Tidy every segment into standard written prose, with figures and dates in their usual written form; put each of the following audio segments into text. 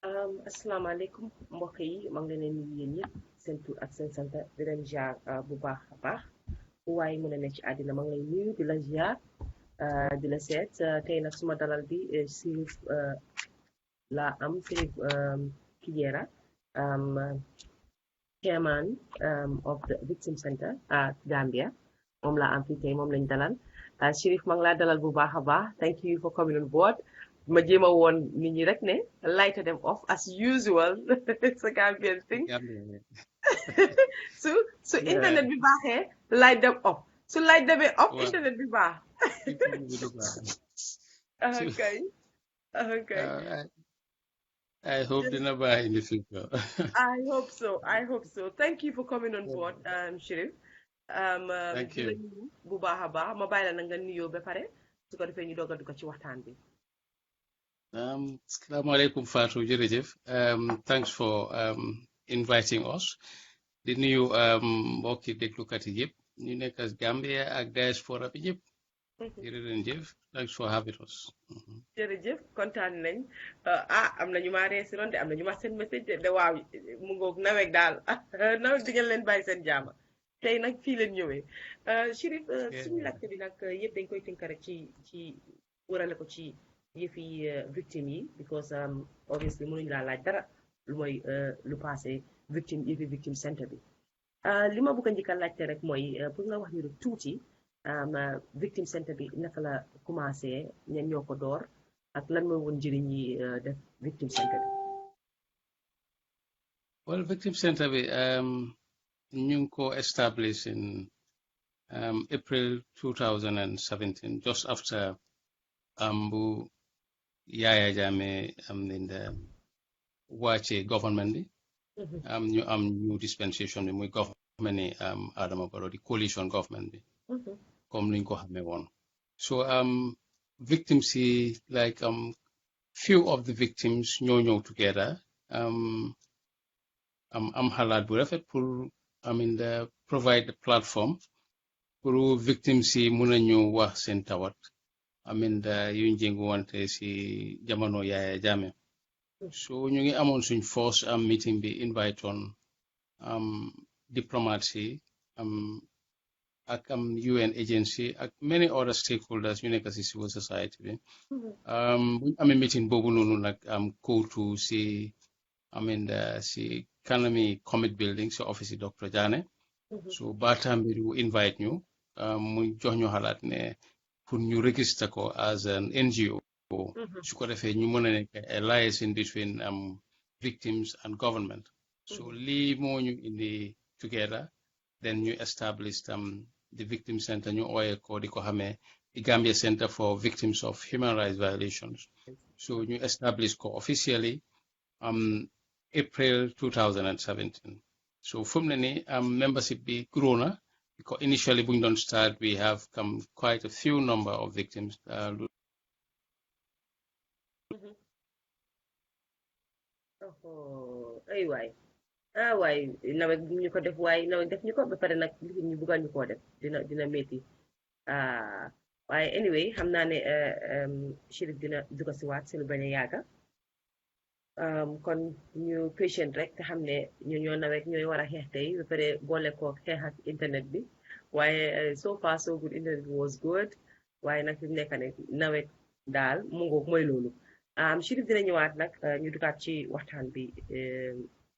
asalaamaaleykum mbokk yi maa ngi leen di nuyu yéen ñëpp seen tur ak seen sant di leen jaar bu baax a baax fu waaye mën a ne ci àddina maa ngi lay nuyu di la jaar di la seet tey nag suma dalal bi Sirif laa am Sirif Kijera chairman of the Victim Center at Gambia moom laa am fii tey moom lañ dalal Sirif maa ngi laa dalal bu baax a baax thank you for coming on board ma jéem a woon nit ñi rek ne light them off as usual it's a Gambian thing Gambia. su su Yeah, internet bi baaxee light them off su light demee off well, internet bi baax people will do that. So, okay okay uh, I hope they never in the future. I hope so thank you for coming on board Chérif Thank di la you. nuyu bu baax a baax ma bàyyi la na nga nuyoo ba pare su ko defee ñu doog a dugg ci waxtaan bi Assalamu alaikum Fatou jërëjëf. Thanks for inviting us. Di nuyu mbokki déglukat yi yëpp ñu nekk as Gambia ak diaspora bi yëpp. Jërëjëf. Thanks for having us. jërëjëf kontaan nañ am na ñu ma reesi noon de am na ñu ma seen message de waaw mu ngoog nawet daal nawet di ngeen leen bàyyi seen jaama tey nag fii leen ñëwee Chérif suñu Yeah. laajte bi nag yëpp dañ koy tënk rek ci wërale ko ci yëfi victime yi because obviously mënuñu laa laaj dara lu mooy lu passé victime yëfi victime centre bi li ma bëgg a njëkk a laajte rek mooy pour nga wax ñu rek tuuti victime centre bi naka la commencé ñan ñoo ko door ak lan mooy woon njëriñ yi def victime centre bi Well, Victim Center bi ñu ngi ko establish in April 2017, just after bu Yaya Jammeh in the wàcce government bi ñu am new dispensation bi muy government ni Adama Barrow di coalition government bi comme nuñ ko xamee woon. So victims yi like few of the victims ñoo ñëw together am xalaat bu rafet pour provide the platform pour victims yi mun a ñëw wax seen tawat yuñ jéngu wante si jamono Yaya Jammeh. So ñu ngi amoon suñ first meeting bi invite on diplomats yi ak UN agency ak many other stakeholders ñu nekk si civil society bi buñ amee meeting boobu noonu nag kootu si si kanami commit building si office yi Dr. Jane so Batambiru invite ñu mu jox ñu xalaat ne pour ñu register ko as an NGO su ko defee ñu mën a nekk a liaison between victims and government so lii moo ñu indi together then ñu established the victim center ñu ooye ko di ko xamee the Gambia Center for Victims of Human Rights Violations so ñu establish ko officially April 2017 so fu mu ne ni membership bi grow na because initially buñ doon start we have quite a few number of victims ay waay waay nawet bu ñu ko def waaye nawet def ñu ko ba pare nag li ñu buggal ñu koo def dina métti waaye anyway xam naa ne Chérif dina dugg si waat si lu bañ a yàgga kon ñu patient rek te xam ne ñu ñoo nawet ñooy war a xeex tey ba pare boole ko xeex ak internet bi waaye so far so good internet was good waaye nag fi mu nekk ne nawet daal mu ngoog mooy loolu Chérif dina ñëwaat nag ñu dugaat ci waxtaan bi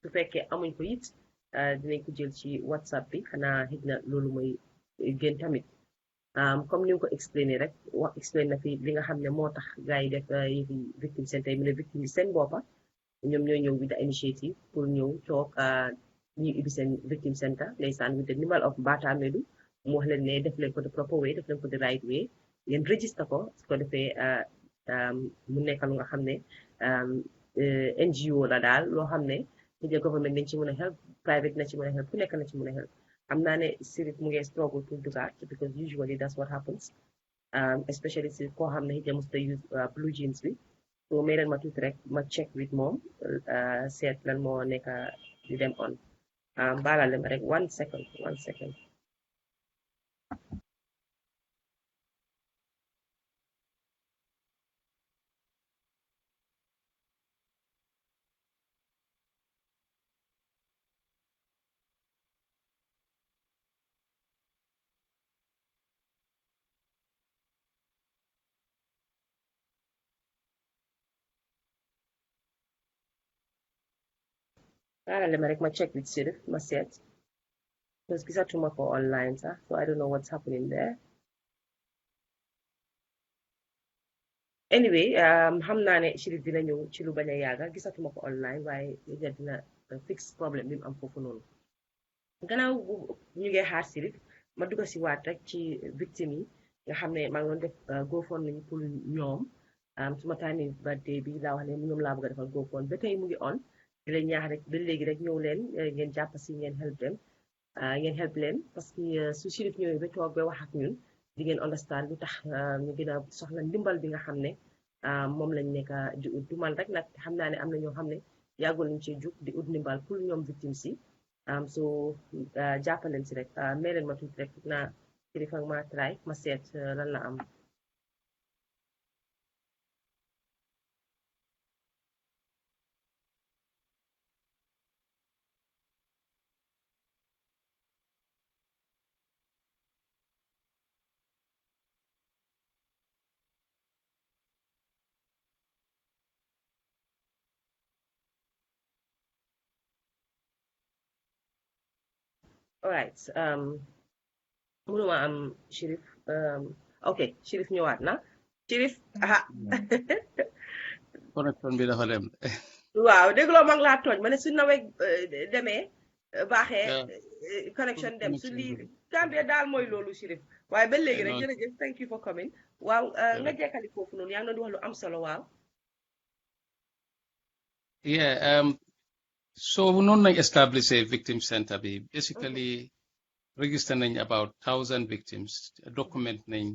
su fekkee amuñ ko it dinañ ko jël ci WhatsApp bi xanaa xëj na loolu mooy gën tamit comme ni nga ko expliqué rek wax expliqué na fi li nga xam ne moo tax gars yi def yëfi victime center yi mu ne victime yi seen boppa ñoom ñooy ñëw with the initiative pour ñëw toog ñuy ubbi seen victime center ndeysaan with the nimble of Batamedou mu wax leen ne def leen ko the proper way def leen ko the right way ngeen register ko su ko defee mu nekk lu nga xam ne NGO la daal loo xam ne the government nañ ci mën a help private na ci mën a help ku nekk na ci mën a help xam naa ne Sirif mu ngi struggle pour dugaat because usually that's what happens especially si koo xam ne he must use blue jeans bi so may leen ma tuuti rek ma check with moom seet lan moo nekk di dem on baalale ma rek 1 second xaaral ma rek ma check with Sirif ma seet because gisatuma ko online sax so I don't know what's happening there. Anyway xam naa ne Chérif dina ñëw ci lu bañ a yàgga gisatuma ko online waaye dina fix problème bi mu am foofu noonu gannaaw ñu ngi xaar Chérif ma dugg si waat rek ci victime yi nga xam ne maa ngi doon def GoFundMe pour ñoom suma tànni birthday bi laa wax ne ñoom laa bëgg a defal GoFundMe ba tey mu ngi on di leen ñaax rek ba léegi rek ñëw leen ngeen jàpp si ngeen help leen parce que su Chérif ñëwee ba toog ba wax ak ñun di ngeen understand lu tax ñu gën a soxla ndimbal bi nga xam ne moom lañ nekk di ut du man rek nag xam naa ne am na ñoo xam ne yàggul nañ cee jug di ut ndimbal pour ñoom victime si so jàppaleen si rek mee leen ma tuuti rek naa Chérif ak ma try ma seet lan la am. Alright mënuma am Chérif ok Chérif ñëwaat na Chérif connection bi dafa dem. waaw dégloo ma ngi laa tooñ ma ne su nawet demee baaxee connection dem su lii Gambia daal mooy loolu Chérif waaye ba léegi rek jërëjëf thank you for coming waaw nga jekkali foofu noonu yaa ngi doon di wax lu am solo waaw yeah so noonu nañ establish victim center bi basically register nañ about 1,000 victims document nañ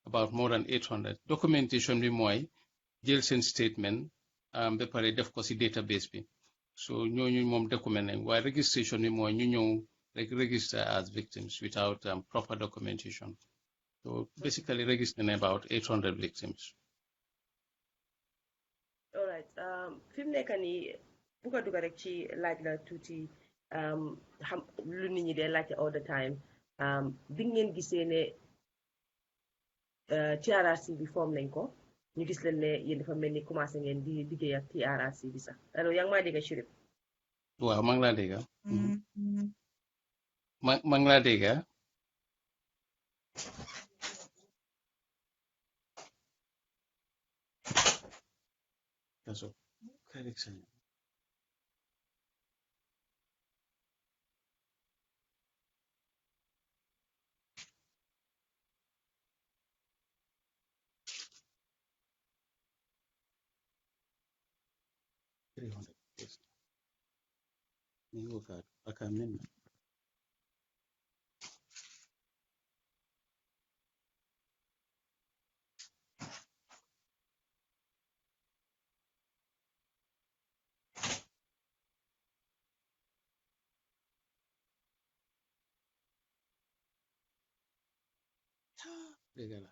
about more than 800 documentation bi mooy jël seen statement ba pare def ko si database bi so ñooñu moom document nañ waaye registration bi mooy ñu ñëw rek register as victims without proper documentation so basically register nañ about 800 victims. all right fi mu nekk nii bu ko dugg rek ci laaj la tuuti xam lu nit ñi dee laajte all the time bi ngeen gisee ne TRRC bi form nañ ko ñu gis leen ne yéen dafa mel ni commencé ngeen di liggéey ak TRRC bi sax allo yaa ngi maa dégg Chérif waaw maa ngi laa dégg maa ngi laa dégg kaso correction Dégala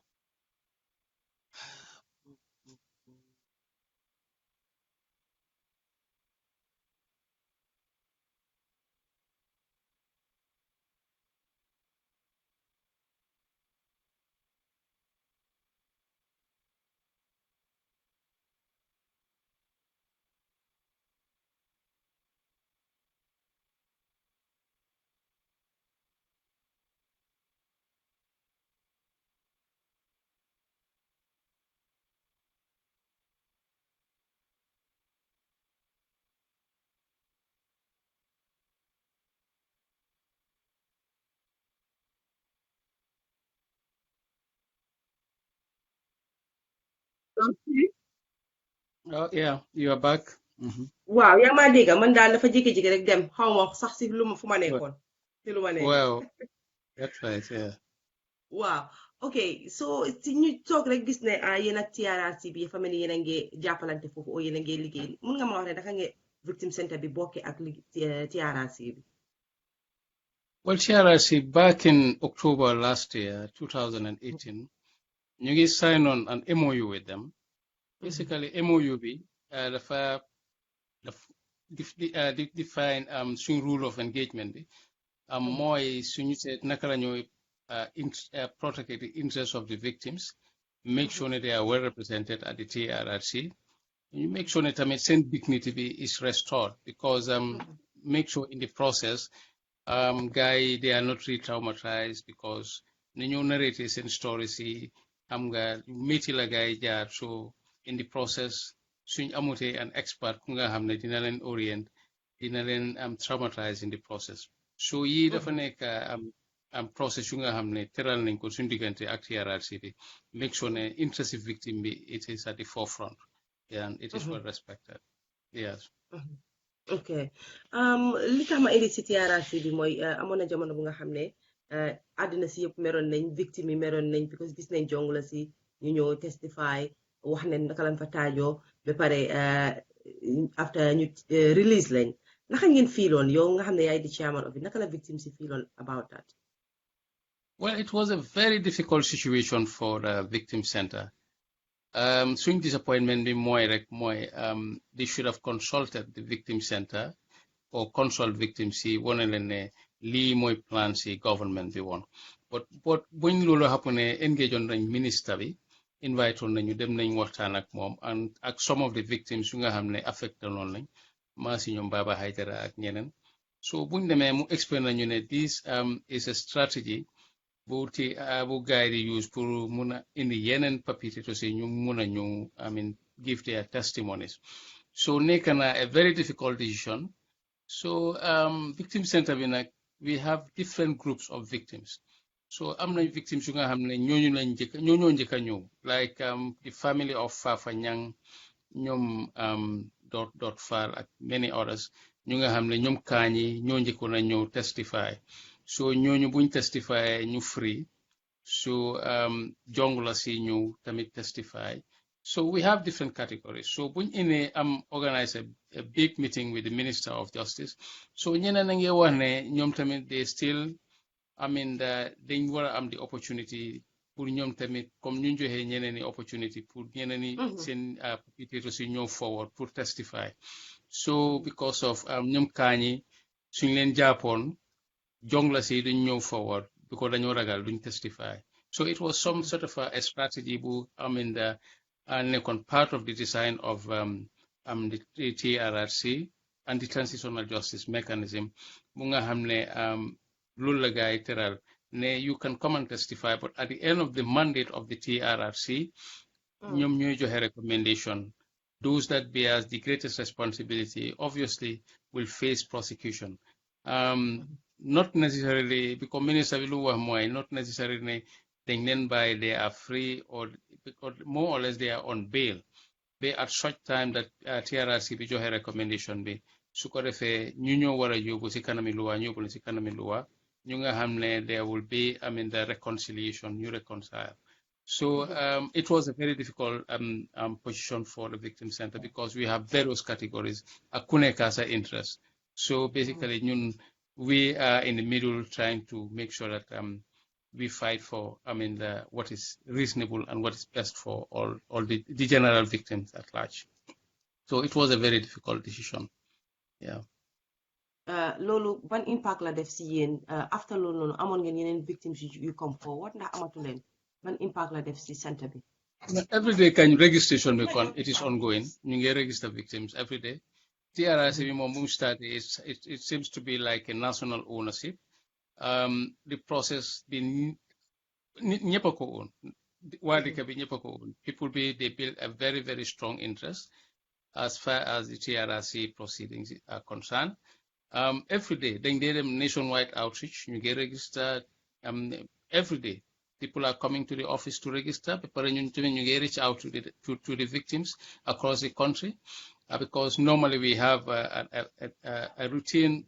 oh yeah you are back. waaw yaa maa dégg man daal dafa jékki-jékki rek dem xaw ma sax si lu ma fu ma nekkoon si lu ma nekk Well, that's right, yeah. waaw ok so si ñu toog rek gis ne yéen ak TRRC bi dafa mel ni yéen a ngi jàppalante foofu o yéen a ngi liggéey mun nga ma wax ne dafa nge victim center bi bokke ak TRRC bi Well, TRRC back in October last year, 2018, ñu signed on an MOU with them. Basically, MOU bi dafa define suñ rule of engagement bi mooy suñu seet naka la ñooy protect the interests of the victims, make sure that they are well represented at the TRRC. You make sure that seen dignity is restored because make sure in the process guys they are not re-traumatized because ni ñu narraté seen stories yi xam nga métti la guys jaar so in the process suñ amutee an expert ku nga xam ne dina leen orient dina leen traumatized in the process so yii dafa nekk am process yu nga xam ne teral nañ ko suñ diggante ak TRRC bi make sure ne interest victim bi it is at the forefront and it is well respected. Yes. ok li tax ma indi si TRRC bi mooy amoon na jamono bu nga xam ne àddina si yëpp meroon nañ victime yi meroon nañ because gis nañ jong la si ñu ñëw testify wax ne naka lañ fa taajoo ba pare after ñu release lañ naka ngeen fiiloon yow nga xam ne yaay di chairman of it naka la victime si fiiloon about that. Well, it was a very difficult situation for the victim center. Swing disappointment be more like more. They should have consulted the victim center or consult victims. See, one and Lee Moy plan see government be one. But when lolo happen engage on the minister be invite on the new dem nañ waxtaan ak mom and ak some of the victims yu nga xam ne affected on lañ maa si ñoom Baba Haidara ak ñeneen. So buñ demee mu explain nañu ne this is a strategy bu guide use pour mun a indi yeneen papier to say ñu mun a ñu I mean give their testimonies. So nekk na a very difficult decision. So victim center bi nag we have different groups of victims. So am nañ victims yu nga xam ne ñooñu lañ ñoo njëkk a ñëw like the family of Fafa Nyang ñoom dot Fall ak many others ñu nga xam ne ñoom Kaañi ñoo njëkkoon a ñëw testify. So ñooñu buñ testify ñu free so jong la si ñu tamit testify. So we have different categories. So buñ ine organize a big meeting with the Minister of Justice. So ñeneen a ngi wax ne ñoom tamit they still I mean dañ war a am the opportunity pour ñoom tamit comme ñu joxe ñeneen ni opportunity pour ñeneen ni seen perpetrators si ñëw forward pour testify. So because of ñoom Kaañi suñ leen jàppoon jong la si duñ ñëw forward because dañoo ragal duñ testify. So it was some sort of a strategy bu nekkoon part of the design of the TRRC and the transitional justice mechanism bu nga xam ne loolu la gaay teral ne you can come and testify but at the end of the mandate of the TRRC ñoom ñooy joxe recommendation. Those that bears the greatest responsibility obviously will face prosecution. Not necessarily because minister bi lu wax mooy not necessarily ne dañ leen bàyyi they are free or more or less they are on bail but at such time that TRRC bi joxe recommendation bi su ko defee ñu ñoo war a yóbbu si kanami luwa ñu yóbbu si kanami luwa ñu nga xam ne there will be the reconciliation ñu reconcile. So it was a very difficult position for the victim center because we have various categories ak ku nekk sa interest. So basically we are in the middle trying to make sure that we fight for what is reasonable and what is best for all the general victims at large. So it was a very difficult decision. Yeah. Loolu ban impact la def si yéen after loolu noonu amoon ngeen yeneen victims yu come forward ndax amatu leen ban impact la def si centre bi. Every day registration bi kon it is ongoing ñu ngi register victims every day. TRRC bi moom bu mu start it seems to be like a national ownership. The process bi ñëpp a ko own waa dëkk bi ñëpp a ko own people they build a very very strong interest as far as the TRRC proceedings are concerned. Every day dañ dee dem nationwide outreach ñu ngi register every day people are coming to the office to register ba pare ñun tamit ñu ngi reach out to the victims across the country because normally we have a routine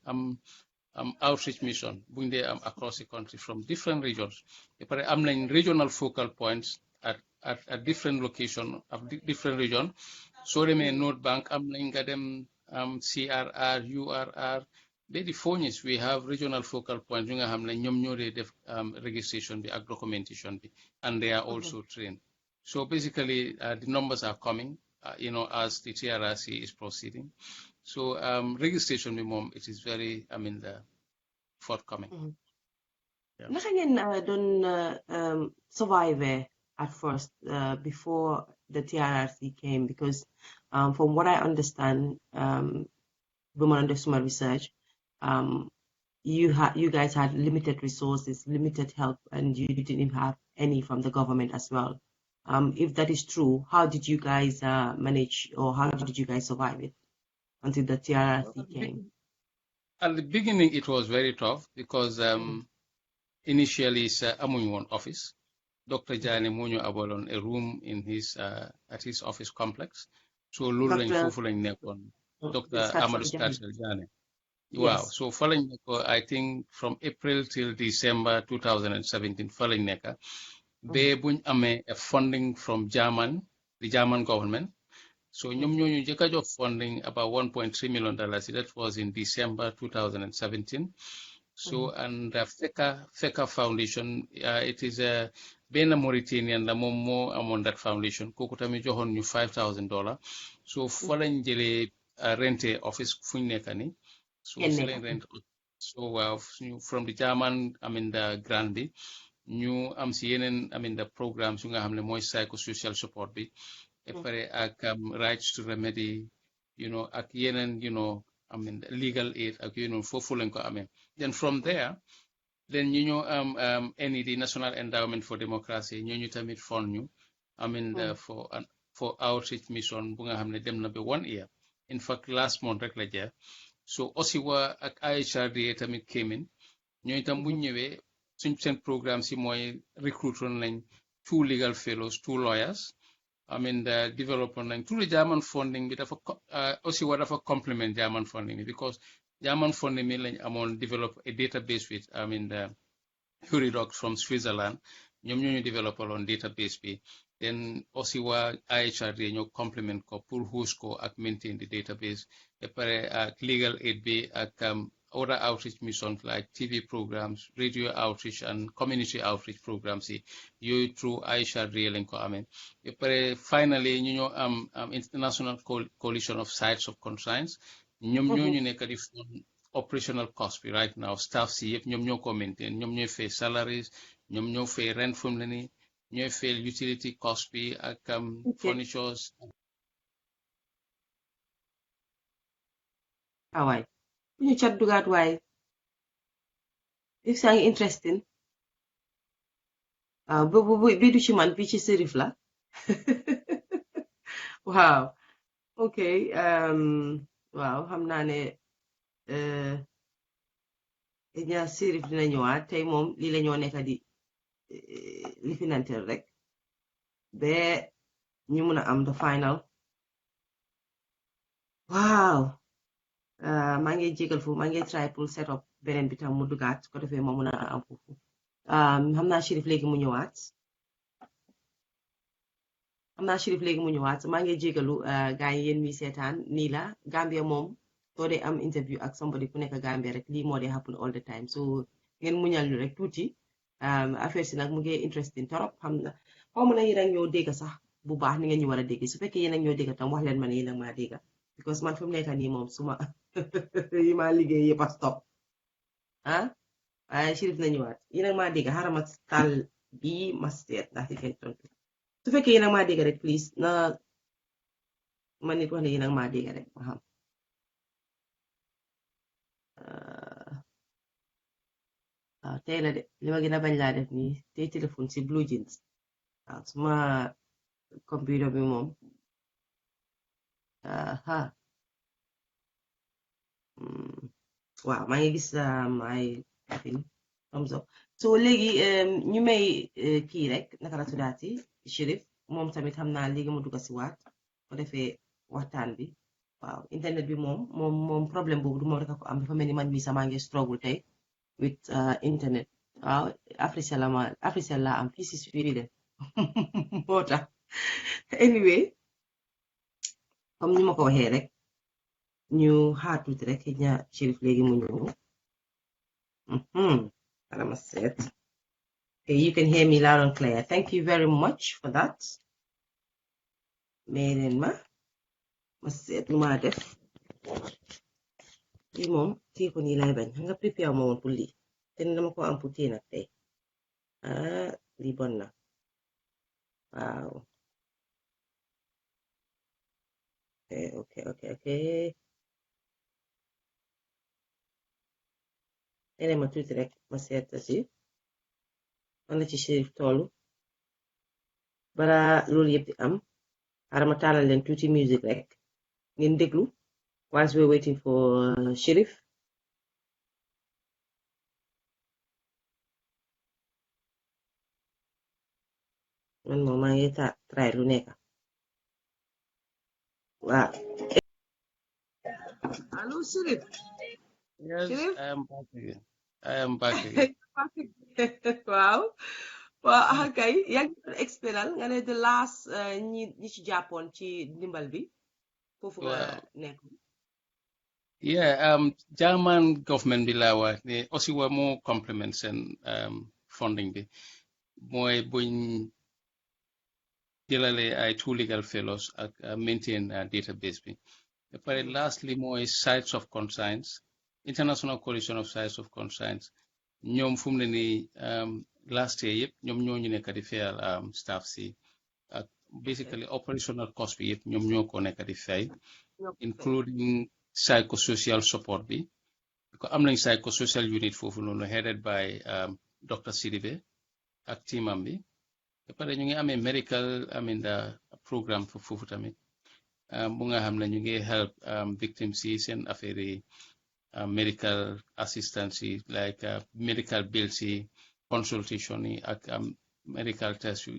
outreach mission buñ dee across the country from different regions ba pare am nañ regional focal points at different location of different region. So demee North Bank am nañ nga dem CRR URR ba di Phoenix we have regional focal points yu nga xam ne ñoom ñoo dee def registration bi ak documentation bi and they are also trained. So basically the numbers are coming as the TRRC is proceeding. So registration bi moom it is very forthcoming. Naka ngeen doon survive at first before the TRRC came because from what I understand bu ma def suma research you guys had limited resources, limited help, and you didn't have any from the government as well. If that is true, how did you guys manage, or how did you guys survive it until the TRRC came? At the beginning, it was very tough because initially it's amuñ woon office. Dr. Jani moo ñu abaloon a room in his at his office complex. So loolu lañ foofu lañ nekkoon. Dr. Amadou Scarsel Jani. Wow. Yes. So fa lañ nekkoon, I think from April till December 2017 fa lañ nekka. Ba buñ amee a funding from the German government. So ñoom ñoo ñu njëkk a jox funding about $1.3 million. That was in December 2017. So and Feka Foundation, it is a benn Mauritanian la moom moo amoon that foundation kooku tamit joxoon ñu $5,000. So fa lañ jëlee rente office fuñ nekka ni. So si lañ rent. So from the German, the grant bi ñu am si yeneen the programmes yu nga xam ne mooy psychosocial support bi. Epare ak rights to remedy, ak yeneen, legal aid ak foofu lañ ko amee. Then from there, then NED, National Endowment for Democracy, ñu tamit fund ñu, for outreach mission bu nga xam ne dem na ba 1 year. In fact, last month rek la jeex. So OSIWA ak IHRDA tamit came in. ñooñu tam bu ñëwee suñ seen programme si mooy recruitoon nañ 2 legal fellows, 2 lawyers. Development through the German funding, but also what of a complement German funding, because German funding mainly develop a database with the Huridoc from Switzerland. You develop on database be. Then also what IHRD you complement ko pour host ko ak maintain the database. Legal aid be other outreach missions like TV programs, radio outreach, and community outreach programs. You through IHRD and ko finally, International Coalition of Sites of Conscience. ñu nekk di operational cost bi right now staff si yëpp ñoom ñoo ko maintain ñoom ñooy fay salaries ñoom ñoo fay rent fu mu ne nii ñooy fay utility cost bi ak furnitures. Waay bu ñu cat dugaat waay if saa ngi interesting bi du ci man bi ci Serif la waaw ok waaw xam naa ne ñaa Serif dina ñëwaat tey moom lii la ñoo nekk di li finantel rek ba ñu mun a am the final waaw maa ngi jégal foofu maa ngi try pour set up beneen bi tam mu dugaat ko defee ma mun a am foofu xam naa Chérif léegi mu ñëwaat maa ngi jégalu gars yi yéen mi seetaan nii la Gambia moom soo dee am interview ak somebody ku nekk Gambia rek lii moo dee happen all the time so ngeen muñal ñu rek tuuti affaire si nag mu ngi interesting torop xam na xaw ma na yéen ak ñoo dégg sax bu baax ni ngeen ñu war a dégg su fekkee yéen ak ñoo dégg tam wax leen ma ne yéen ak maa dégg because man fi mu nekk nii moom suma yi maa liggéey yëpp a stop waaye Chérif na ñëwaat yéen ak maa dégg xaaral ma taal bii ma seet ndax di ngeen tontu su fekkee yéen ak maa dégg rek please na man nit wax ne yéen ak maa dégg rek ma xam waaw tey la de li ma gën a bañ laa def nii tey téléphone si blue jeans waaw suma computer bi moom waaw maa ngi gis ay thumbs up so léegi ñu may kii rek naka la tuddaati Chérif moom tamit xam naa léegi mu dugg si waat ko defee waxtaan bi waaw internet bi moom problème boobu du moom rek a ko am dafa mel ni man mii sama ngi struggle tey with internet waaw Africell la am fii si Sweden moo tax anyway comme ni ma ko waxee rek ñu xaar tuuti rek xëy na Chérif léegi mu ñëw I'ma set. Okay, you can hear me loud and clear. Thank you very much for that. Meren ma set ma def. Li mom ti ko ni lay bañ nga prepare mo won pour li. Té dama ko am pour té nak tay. Li bon na. Wow. Okay. ene ma tuuti rek ma seeta si fan la ci Sheriff tollu bara loolu yëpp di am xaaral ma taalal leen tuuti music rek ngeen déglu whilst we're waiting for Sheriff. Man moom maa ngi try lu nekk waaw allo Sheriff. Yes, Sheriff. I am back again. I am back again. waaw waaw kay yaa ngi doon explainal nga ne the last ñi ci jàppoon ci ndimbal bi foofu nga Well, nekk. yeah, German government bi laa wax ne aussi wa moo compliments and funding bi mooy buñ jëlale ay two legal fellows ak maintain database bi. But lastly mooy sites of conscience, International Coalition of Sites of Conscience ñoom fu mu ne nii last year yëpp ñoom ñoo ñu nekk di fayal staff si ak basically operational cost bi yëpp ñoom ñoo ko nekk di fay including psychosocial support bi ko am nañ psychosocial unit foofu noonu headed by Dr. Sidibe ak teamam bi ba pare ñu ngi amee medical programme foofu tamit bu nga xam ne ñu ngi help victims yi seen affaire yi medical assistance yi like medical bills yi consultation yi ak medical test yi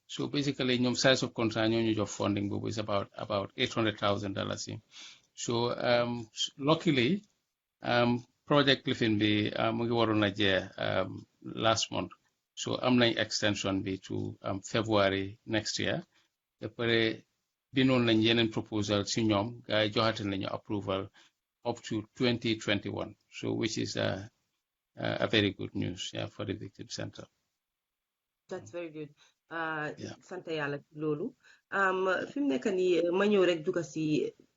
so basically ñoom size of concern ñoo ñu jox funding boobu is about $800,000 yi so luckily project lifin bi mu ngi waroon a jeex last month so am nañ extension bi to February next year ba pare binoon nañ yeneen proposal si ñoom gaa yi joxate nañu approval up to 2021 so which is a very good news for the victim center. That's very good. Sant yàlla ci loolu fi mu nekk nii ma ñëw rek dugga si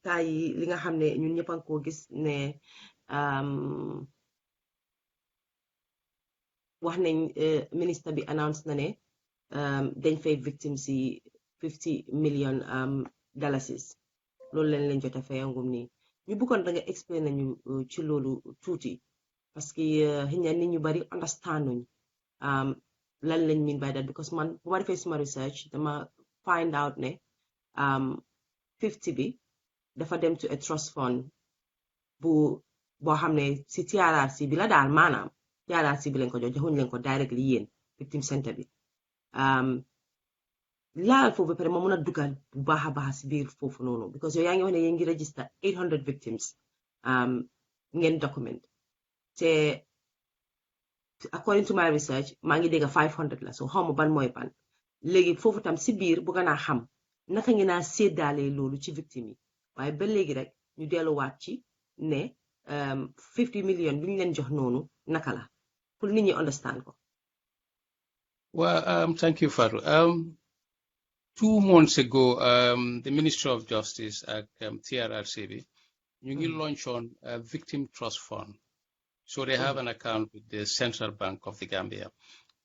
taay li nga xam ne ñun ñëpp a ngi koo gis ne wax nañ ministre bi announce na ne dañ fay victims yi $50 million loolu leen jot a fayangum nii ñu bëggoon da nga explain nañu ci loolu tuuti parce que xëy na nit ñu bari understanduñ lan lañ mean by that because man bu ma defee suma research dama find out ne 50 bi dafa dem to a trust fund boo xam ne si TRRC bi la daal maanaam TRRC bi lañ ko joxuñ leen ko directly yéen victim center bi laal foofu ba pare ma mun a dugal bu baax a baax si biir foofu noonu because yow yaa ngi wax ne yéen ngi register 800 victims ngeen document te according to my research maa ngi dégg 500 la so xaw ma ban mooy ban léegi foofu tam si biir bëgg naa xam naka ngeen naa séddaale loolu ci victime yi waaye ba léegi rek ñu delluwaat ci ne 50 million bi ñu leen jox noonu naka la pour nit ñi understand ko. Well, thank you, Fatou. 2 months ago, the Ministry of Justice at TRRCB, you launch on a victim trust fund. So they have an account with the Central Bank of the Gambia.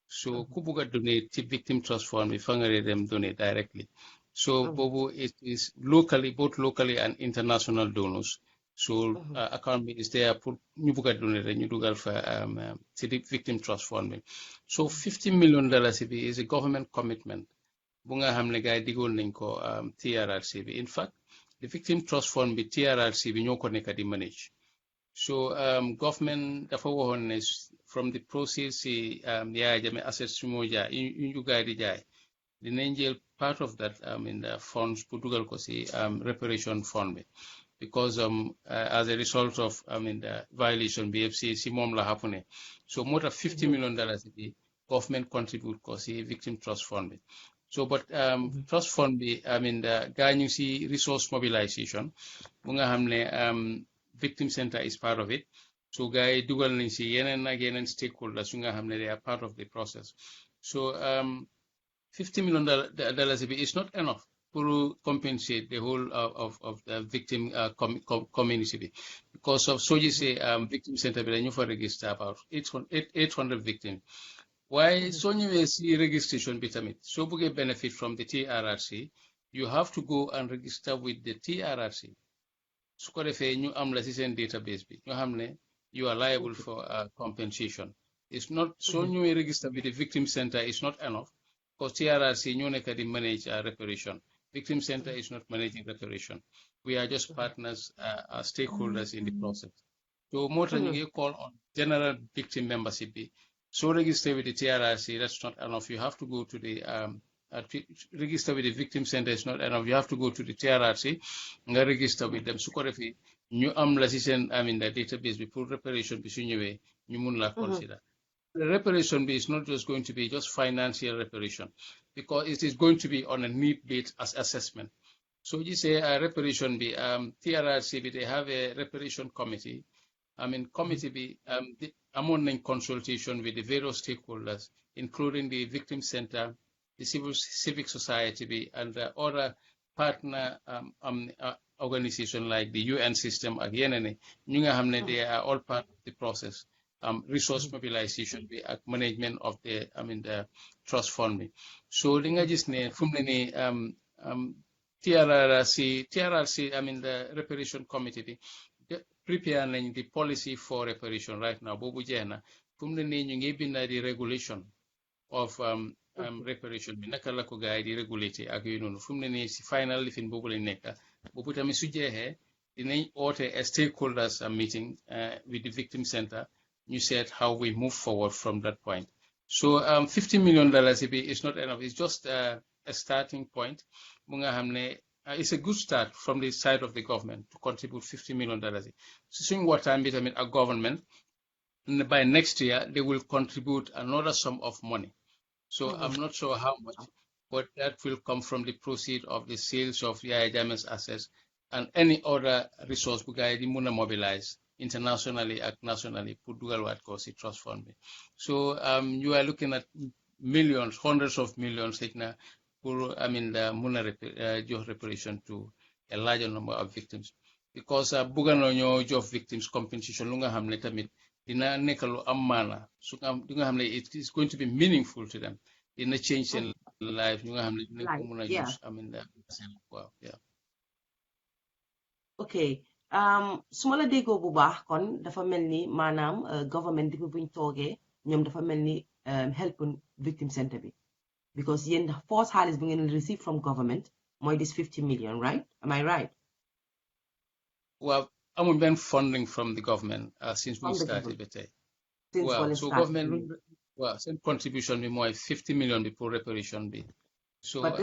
So Kubuga donate to victim trust fund, we fangare them donate directly. So Bobo, it is both locally and international donors. So account is there put Nubuga donate and Nudugal for the victim trust fund. So $50 million is a government commitment. Bunga hamne gay digol nañ ko TRRC bi. In fact, the victim trust fund bi TRRC bi ñoo ko nekk di manage. So government dafa waxoon ne from the proceeds si Yaya Jammeh assets su moo jaay yu gaay di jaay dinañ jël part of that in the funds pour dugal ko si reparation fund bi because as a result of the violation BFC si moom la happen so moo tax $50 million bi government contribute ko si victim trust fund bi. So, but trust fund bi gaa ñu si resource mobilization bu nga xam ne victim center is part of it. So gaa yi dugal nañ si yeneen ak yeneen stakeholders yu nga xam ne they are part of the process. So $50 million bi is not enough to compensate the whole of the victim community bi because of so you say victim center bi dañu fa register about 800 victims. Why so you see registration bitamit? So you benefit from the TRRC, you have to go and register with the TRRC. So you am la database bi. You hamne you are liable for compensation. It's not so new register with the victim center is not enough because TRRC ñu nekk di manage reparation. Victim center is not managing reparation. We are just partners, stakeholders in the process. So more than you call on general victim membership. So register with the TRRC, that's not enough. You have to go to the register with the victim center is not enough. You have to go to the TRRC and register with them. So if you am la the database before reparation bi su ñëwee ñu mun la consider. The reparation is not just going to be just financial reparation because it is going to be on a need-based assessment. So you say a reparation be TRRC they have a reparation committee. Committee be among in consultation with the various stakeholders, including the victim center, the civic society and the other partner organization like the UN system again they are all part of the process. Resource mobilization be management of the the trust fund. So li nga gis ne fu mu ne nii TRRC the reparation committee bi prepare the policy for reparation right now boobu jeex na fu mu ne nii ñu ngi bind the regulation of reparation bi naka la ko gars yi di régulate ak yooyu noonu fu mu ne nii si final lifin boobu lañ nekk boobu tamit su jeexee dinañ oote a stakeholders meeting with the victim center. You said how we move forward from that point. So $50 million is not enough. It's just a starting point. It's a good start from the side of the government to contribute $50 million. So what time a government, by next year, they will contribute another sum of money. So I'm not sure how much, but that will come from the proceeds of the sales of Yaya Jammeh's assets and any other resource we can mobilize internationally and nationally pour dugal wat ko si trust fund. So you are looking at millions, hundreds of millions pour the reparation to a larger number of victims because bugano ñoo jox victims compensation lu nga xamne tamit dina nekk lu am maana su nga xamne it is going to be meaningful to them dina change their life ñu nga xamne dina ko mëna use wow yeah. Okay. Su ma la déggoo bu baax kon dafa mel ni maanaam government depuis buñ toogee ñoom dafa mel ni help victim center bi because yéen force xaalis bi ngeen receive from government mooy this 50 million right am I right? Well, amul benn funding from the government since we started ba tey. Well, so government seen contribution bi mooy 50 million bi pour reparation bi. So but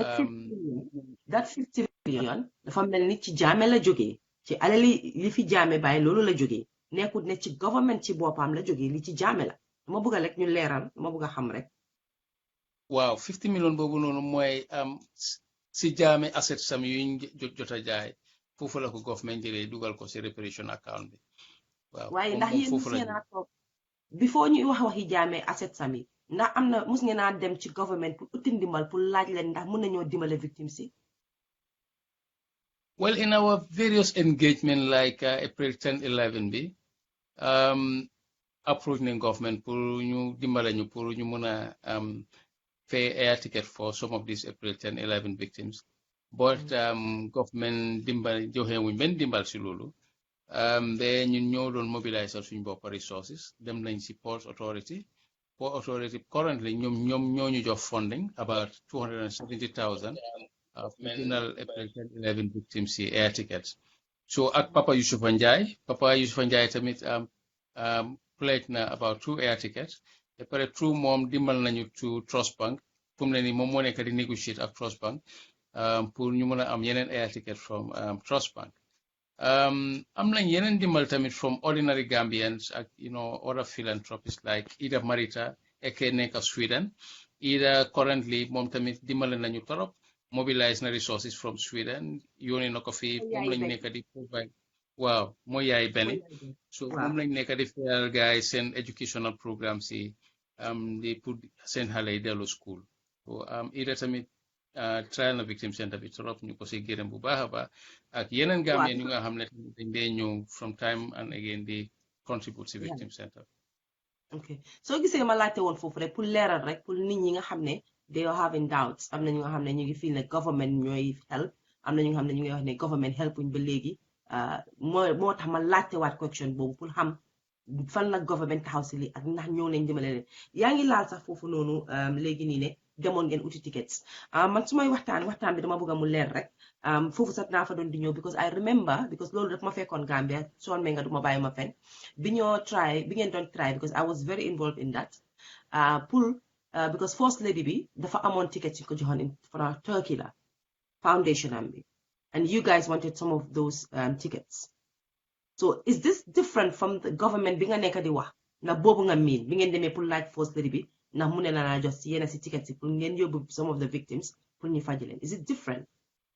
that 50 million dafa mel ni ci Jammeh la jógee ci alali li fi Jammeh bàyyi loolu la jógee nekkut ne ci government ci boppam la jógee li ci Jammeh la dama bëgg rek ñu leeral dama bëgg xam rek. Waaw 50 million boobu noonu mooy si Jammeh assets sam yu jot a jaay foofu la ko government jëlee dugal ko si reparation account bi. Waaw waaye ndax yéen mos ngeen a toog before ñuy waxi Jammeh assets sam yi ndax am na mos ngeen a dem ci government pour uti ndimbal pour laaj leen ndax mën nañoo dimbale victimes si. Well, in our various engagement like April 10, 11 bi approach the government pour ñu dimbale ñu pour ñu mën a pay air ticket for some of these April 10, 11 victims. But government dimbal joxe wuñ benn dimbal si loolu. Ba ñun ñoo doon mobiliser suñu bopp resources dem nañ si Port Authority. Port Authority currently ñoom ñoo ñu jox funding about 270,000 of final April 10, 11 victims si air tickets. So at Papa Yusuf Njai tamit pledged na about 2 air tickets. The pare through moom dimbal nañu to Trust Bank fu mu ne nii moom moo nekk di negotiate ak Trust Bank pour ñu mën a am yeneen air ticket from Trust Bank. Am nañ yeneen dimbal tamit from ordinary Gambians ak other philanthropists like Ida Marita eke nekk Sweden. Ida currently moom tamit dimbal nañu torop mobilize na resources from Sweden yónnee na ko fi moom lañ nekk di provide waaw mooy yaay benn so moom lañ nekk di fayal guys seen educational programme si di pour seen xale yi dellu school so Ida tamit trial na victim center bi trop ñu ko si gërëm bu baax a baax ak yeneen Gambien ñu nga xam ne dañ dee ñëw from time and again di contribute si victim center. ok soo gisee ma laajte woon foofu rek pour leeral rek pour nit ñi nga xam ne they are having doubts am na ñu nga xam ne ñu ngi feel ne government ñooy help am na ñu nga xam ne ñu ngi wax ne government help uñ ba léegi moo tax ma laajte waat question boobu pour xam fan la government taxaw si lii ak ndax ñëw nañ dimbale leen yaa ngi laal sax foofu noonu léegi nii ne demoon ngeen uti tickets man su may waxtaan bi dama bëgg mu leer rek foofu sax naa fa doon di ñëw because I remember because loolu daf ma fekkoon Gambia soon me nga duma bàyyi ma fen bi ngeen doon try because I was very involved in that pour because first lady bi dafa amoon tickets yu ko joxoon in Turkey la foundation am bi and you guys wanted some of those tickets. So is this different from the government bi nga nekk di wax na boobu nga miin bi ngeen demee pour laaj first lady bi ndax mu ne la naa jox si yenn si tickets yi pour ngeen yóbbu some of the victims pour ñu faj leen is it different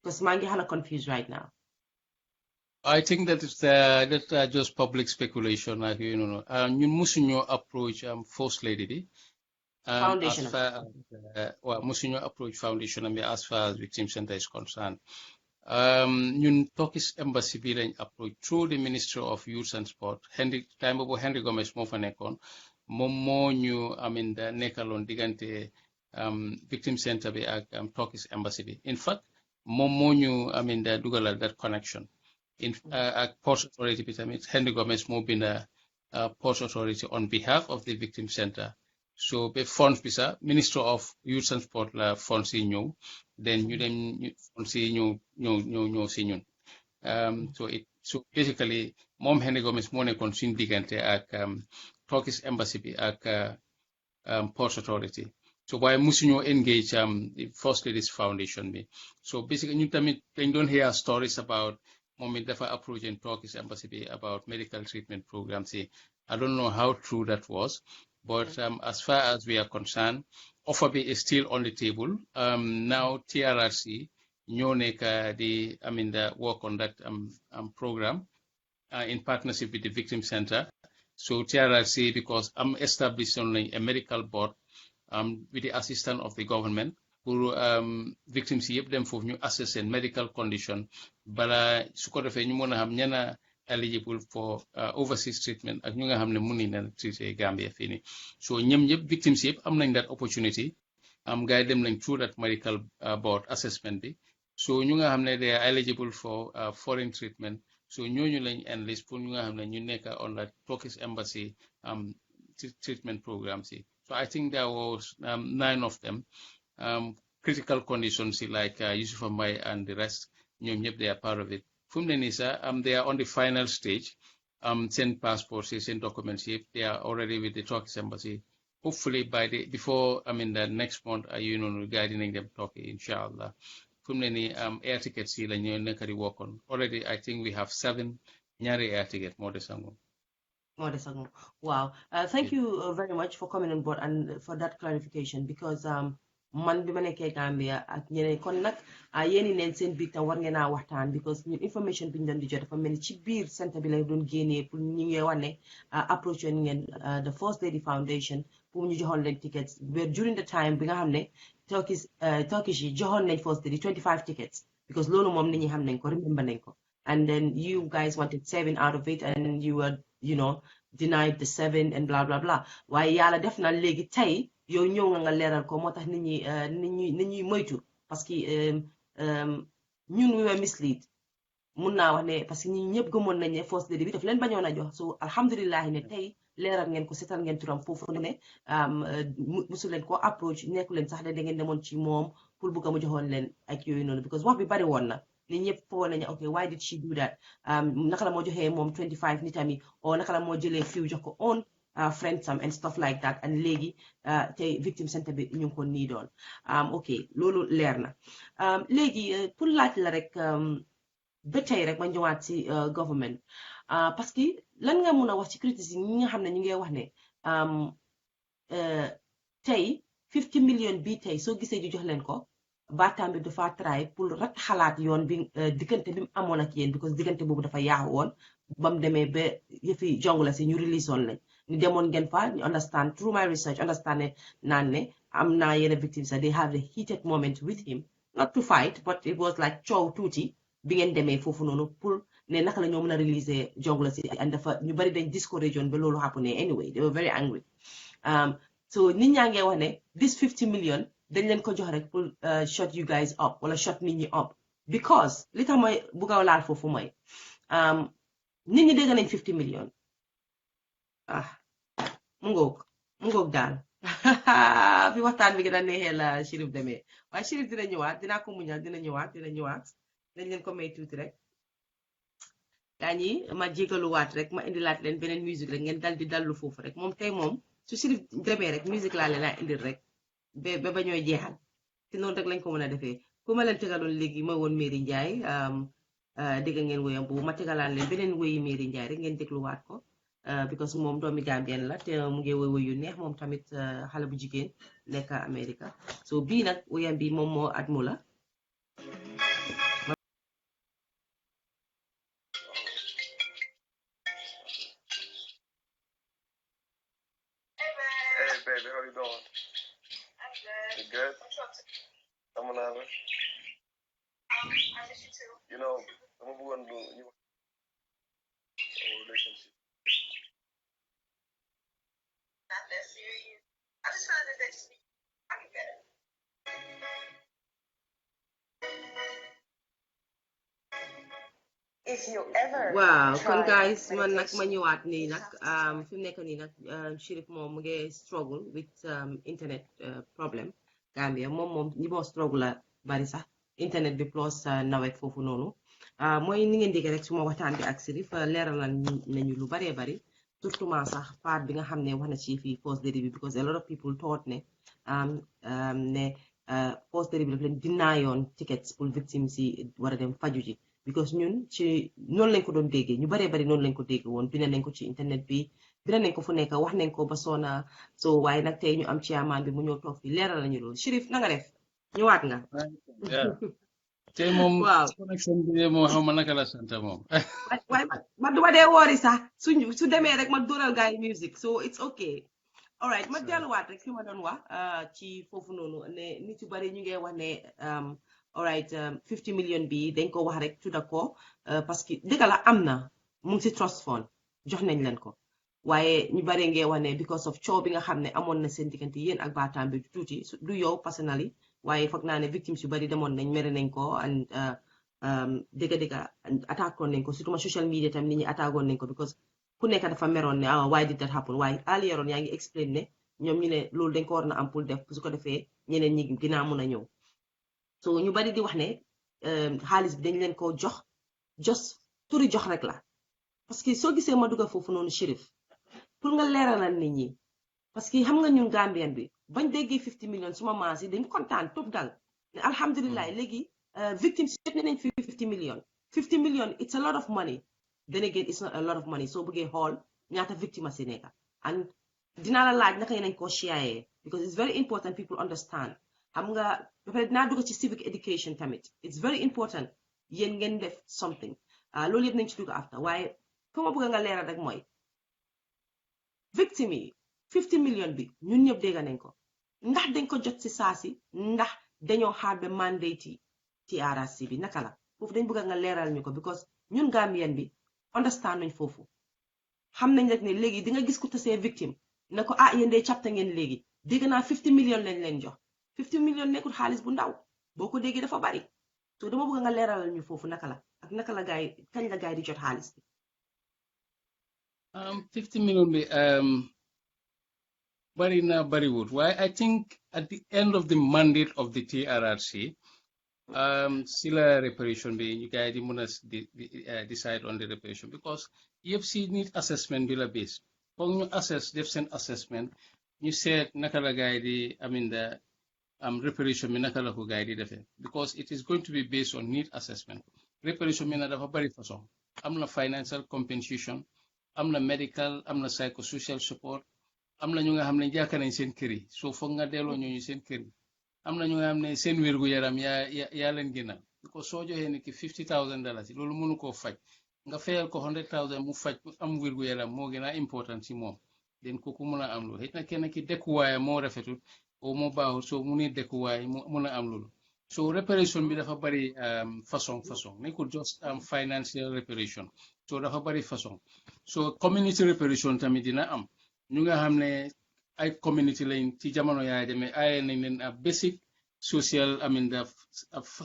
because maa ngi xala confused right now. I think that that's just public speculation like you know ñun musuñoo approach first lady bi Foundation as far as musuñoo approach foundation bi as far as victim center is concerned. ñun Turkish embassy bi lañ approach through the Ministry of Youth and Sport time boobu Henry Gomez moo fa nekkoon moom moo ñu nekkaloon diggante victim center bi ak Turkish embassy bi in fact moom moo ñu dugalal that connection ak Port Authority bi tamit Henry Gomez moo binda Port Authority on behalf of the victim center so be funds bi sax Ministry of Youth and Sport la funds yi ñëw then ñu dem funds yi ñëw si ñun so basically moom Henry Gomez moo nekkoon suñu diggante ak Turkish embassy bi ak Port Authority so waaye musuñoo engage the First Ladies Foundation bi so basically ñu tamit dañ doon hear stories about moom it dafa approach in Turkish embassy bi about medical treatment programs yi I don't know how true that was but as far as we are concerned offer bi is still on the table now TRRC ñoo nekk di work on that program in partnership with the Victim Center so TRRC because I'm established on a medical board with the assistance of the government pour victims yëpp dem foofu ñu assess seen medical condition bala su ko defee ñu mën a xam ñana eligible for overseas treatment ak ñu nga xam ne mun nañ leen traité Gambia fii nii so ñoom ñëpp victims yëpp am nañ that opportunity gars yi dem nañ through that medical board assessment bi so ñu nga xam ne they are eligible for foreign treatment so ñooñu lañ enlist pour ñu nga xam ne ñu nekk on the Turkish embassy treatment programs yi so I think there was 9 of them critical conditions like Yusufa Mai and the rest ñoom ñëpp they are part of it fu mu ne nii sax they are on the final stage send passports yi send documents yëpp they are already with the Turkish embassy hopefully before the next month you know gars yi dinañ dem Turkey inshallah fu mu ne nii air tickets yi la ñu nekk di work on already I think we have 7 ñaari air ticket moo desangoon wow thank you very much for coming on board and for that clarification because man bi ma nekkee Gambia ak ñeneen kon nag yéen neen seen biir tam war ngeen a waxtaan because ñun information bi ñu doon di jot dafa mel ni ci biir centre bi lay doon génnee pour ñu ngi wax ne approach yoon ngeen the First Lady Foundation pour ñu joxoon leen tickets but during the time bi nga xam ne Turkish yi joxoon nañ First Lady 25 tickets because loolu moom nit ñi xam nañ ko remember nañ ko and then you guys wanted 7 out of it and you were denied the 7 and blah blah blah waaye yàlla def na léegi tey yow ñëw nga leeral ko moo tax nit ñi moytu parce que ñun we were mislead mun naa wax ne parce que ñi ñëpp gëmoon nañ ne First Lady bi daf leen bañoon a jox so alhamdulilah ne tey leeral ngeen ko seetal ngeen turam foofu ne musu leen ko approach nekku leen sax da ngeen demoon ci moom pour bëgg mu joxoon leen ak yooyu noonu because wax bi bari woon na nit ñëpp foo nañu ok why did she do that naka la moo joxee moom 25 nitami o naka la moo jëlee fiw jox ko on friends and stuff like that and léegi tey victim center bi ñu ngi ko nii doon ok loolu leer na léegi pour laaj la rek ba tey rek ma ñëwaat ci government parce que lan nga mun a wax ci criticisme ñi nga xam ne ñu ngi wax ne tey 50 million bi tey soo gisee ñu jox leen ko baataam bi dafa try pour rat xalaat yoon bi diggante bi mu amoon ak yéen because diggante boobu dafa yaaxu woon ba mu demee ba yëfi jong la si ñu release woon lañ ñu demoon ngeen fa ñu understand through my research understand ne naan ne am naa yenn victims they have a heated moment with him not to fight but it was like coow tuuti bi ngeen demee foofu noonu pour ne naka la ñoo mën a release jong la si and dafa ñu bari dañ discourage woon ba loolu happen anyway they were very angry so nit ñaa ngee wax ne this 50 million dañ leen ko jox rek pour shut you guys up wala shut nit ñi up because li tax mooy bugg a laal foofu mooy nit ñi dégg nañ 50 million ah mu ngoog daal fi waxtaan bi gën a neexee la Chérif demee waaye Chérif dina ñëwaat dinaa ko muñal dina ñëwaat dañ leen ko may tuuti rek gaa ñi ma jégaluwaat rek ma indilaat leen beneen musique rek ngeen dal di dallu foofu rek moom tey moom su Chérif demee rek musique laa leen a indil rek ba ñooy jeexal te noonu rek lañ ko mën a defee ku ma leen tegaloon léegi ma woon Mary Njie dégg ngeen woyam boobu ma tegalaan leen beneen woyi Mary Njie rek ngeen dégluwaat ko because moom doomi Gambien la te mu ngi woy yu neex moom tamit xale bu jigéen nekk America so bii nag woyam bi moom moo at mu la Hey baby, how you doing? I'm good. You good? What's up? I'm on I miss you too. You know, I'm going to do a relationship. Not that serious. I just found that that's me. I can get it. If you ever waaw kon try guys man nag meditation, ma ñëwaat nii you nag have to start. fi mu nekk nii nag Chérif moom mu ngi struggle with internet problem Gambia moom ñi moo struggle la bari sax internet bi plus nawet foofu noonu mooy ni ngeen dégg rek suma waxtaan bi ak Chérif leeral nañu lu baree bari surtout sax part bi nga xam ne wax na ci fii post dérivé bi because a lot of people thought ne post dérivé bi daf leen dinaayoon tickets pour victimes yi war a dem faju ji because ñun ci noonu lañ ko doon déggee ñu baree bari noonu lañ ko dégg woon bind nañ ko ci internet bi bind nañ ko fu nekk wax nañ ko ba soona so waaye nag tey ñu am ci amaan bi mu ñëw toog fi leeral nañu loolu Chérif na nga def ñëwaat nga Yeah. Tey moom waaw connection bi de moo xam naka la sant moom. waaye man duma dee woori sax su demee rek ma dóoral gars yi musique so it's okay alright ma delluwaat rek fi ma doon wax ci foofu noonu ne nit yu bari ñu ngi wax ne alright 50 million bi dañ ko wax rek tudda ko parce que dëgg la am na mu ngi si trust fund jox nañ leen ko waaye ñu bari ngee wax ne because of coow bi nga xam ne amoon na seen diggante yéen ak baataan bi tuuti du yow personally waaye foog naa ne victimes yu bari demoon nañ mere nañ ko and dëgga attaquoon nañ ko surtout ma social media tam nit ñi attaquoon nañ ko because ku nekk dafa meroon ne why did that happen waaye aliyeroon yaa ngi explain ne ñoom ñu ne loolu dañ ko war na am pour def su ko defee ñeneen ñi dinaa mun a ñëw so ñu bari di wax ne xaalis bi dañ leen ko jox turi jox rek la parce que soo gisee ma dugga foofu noonu Chérif pour nga leeralal nit ñi parce que xam nga ñun Gambien bi bañ déggee 50 millions suma maas yi dañ kontaan top dal ne alhamdulilah léegi victimes jot nañ fi 50 millions 50 millions it's a lot of money then again it's not a lot of money soo bëggee xool ñaata victime si nekka and dinaa la laaj naka nañ ko share because it's very important people understand xam nga ba pare dinaa dugg ci civic education tamit it's very important yéen ngeen def something loolu yëpp nañ ci dugg after waaye fu ma bëgg nga leeral rek mooy victime yi 50 million bi ñun ñëpp dégg nañ ko ndax dañ ko jot si saasi ndax dañoo xaar ba mandate TRRC bi naka la foofu dañ bëgg nga leeral ñu ko because ñun Gambien bi understand nañ foofu xam nañ rek ne léegi di nga gis ku tasee victime ne ko yéen dee capta ngeen léegi dégg naa 50 million lañ leen jox 50 million nekkul xaalis bu ndaw boo ko déggee dafa bari so dama bëgg nga leeralal ñu foofu naka la ak naka la gaay kañ la gaay di jot xaalis bi 50 million bi bari na bariwut waaye I think at the end of the mandate of the TRRC si la reparation bi ñu gaay di mën a decide on the reparation because yëpp si need assessment bi la base foog ñu assess def seen assessment ñu seet naka la gaay di aminda reparation bi naka la ko gaay di defee because it is going to be based on need assessment reparation bi na dafa bari façon am na financial compensation am na medical am na psychosocial support am na ñu nga xam ne jàkka nañ seen kër yi soo foog nga delloo ñooñu seen kër yi am na ñu nga xam ne seen wérgu yaram yaa leen gënal because soo joxee ni ki $50,000 loolu mënu koo faj nga fayal ko $100,000 mu faj am wérgu yaram moo gën a important ci moom den kooku mën a am loolu xëy na kenn ki dëkkuwaay moo rafetul o moo baaxul soo mu ni dëkkuwaay mu mën a am loolu so reparation bi dafa bari façon nekkul just financial reparation so dafa bari façon so community reparation tamit dina am ñu nga xam ne ay community lañ ci jamono yaay demee ay nañ leen basic social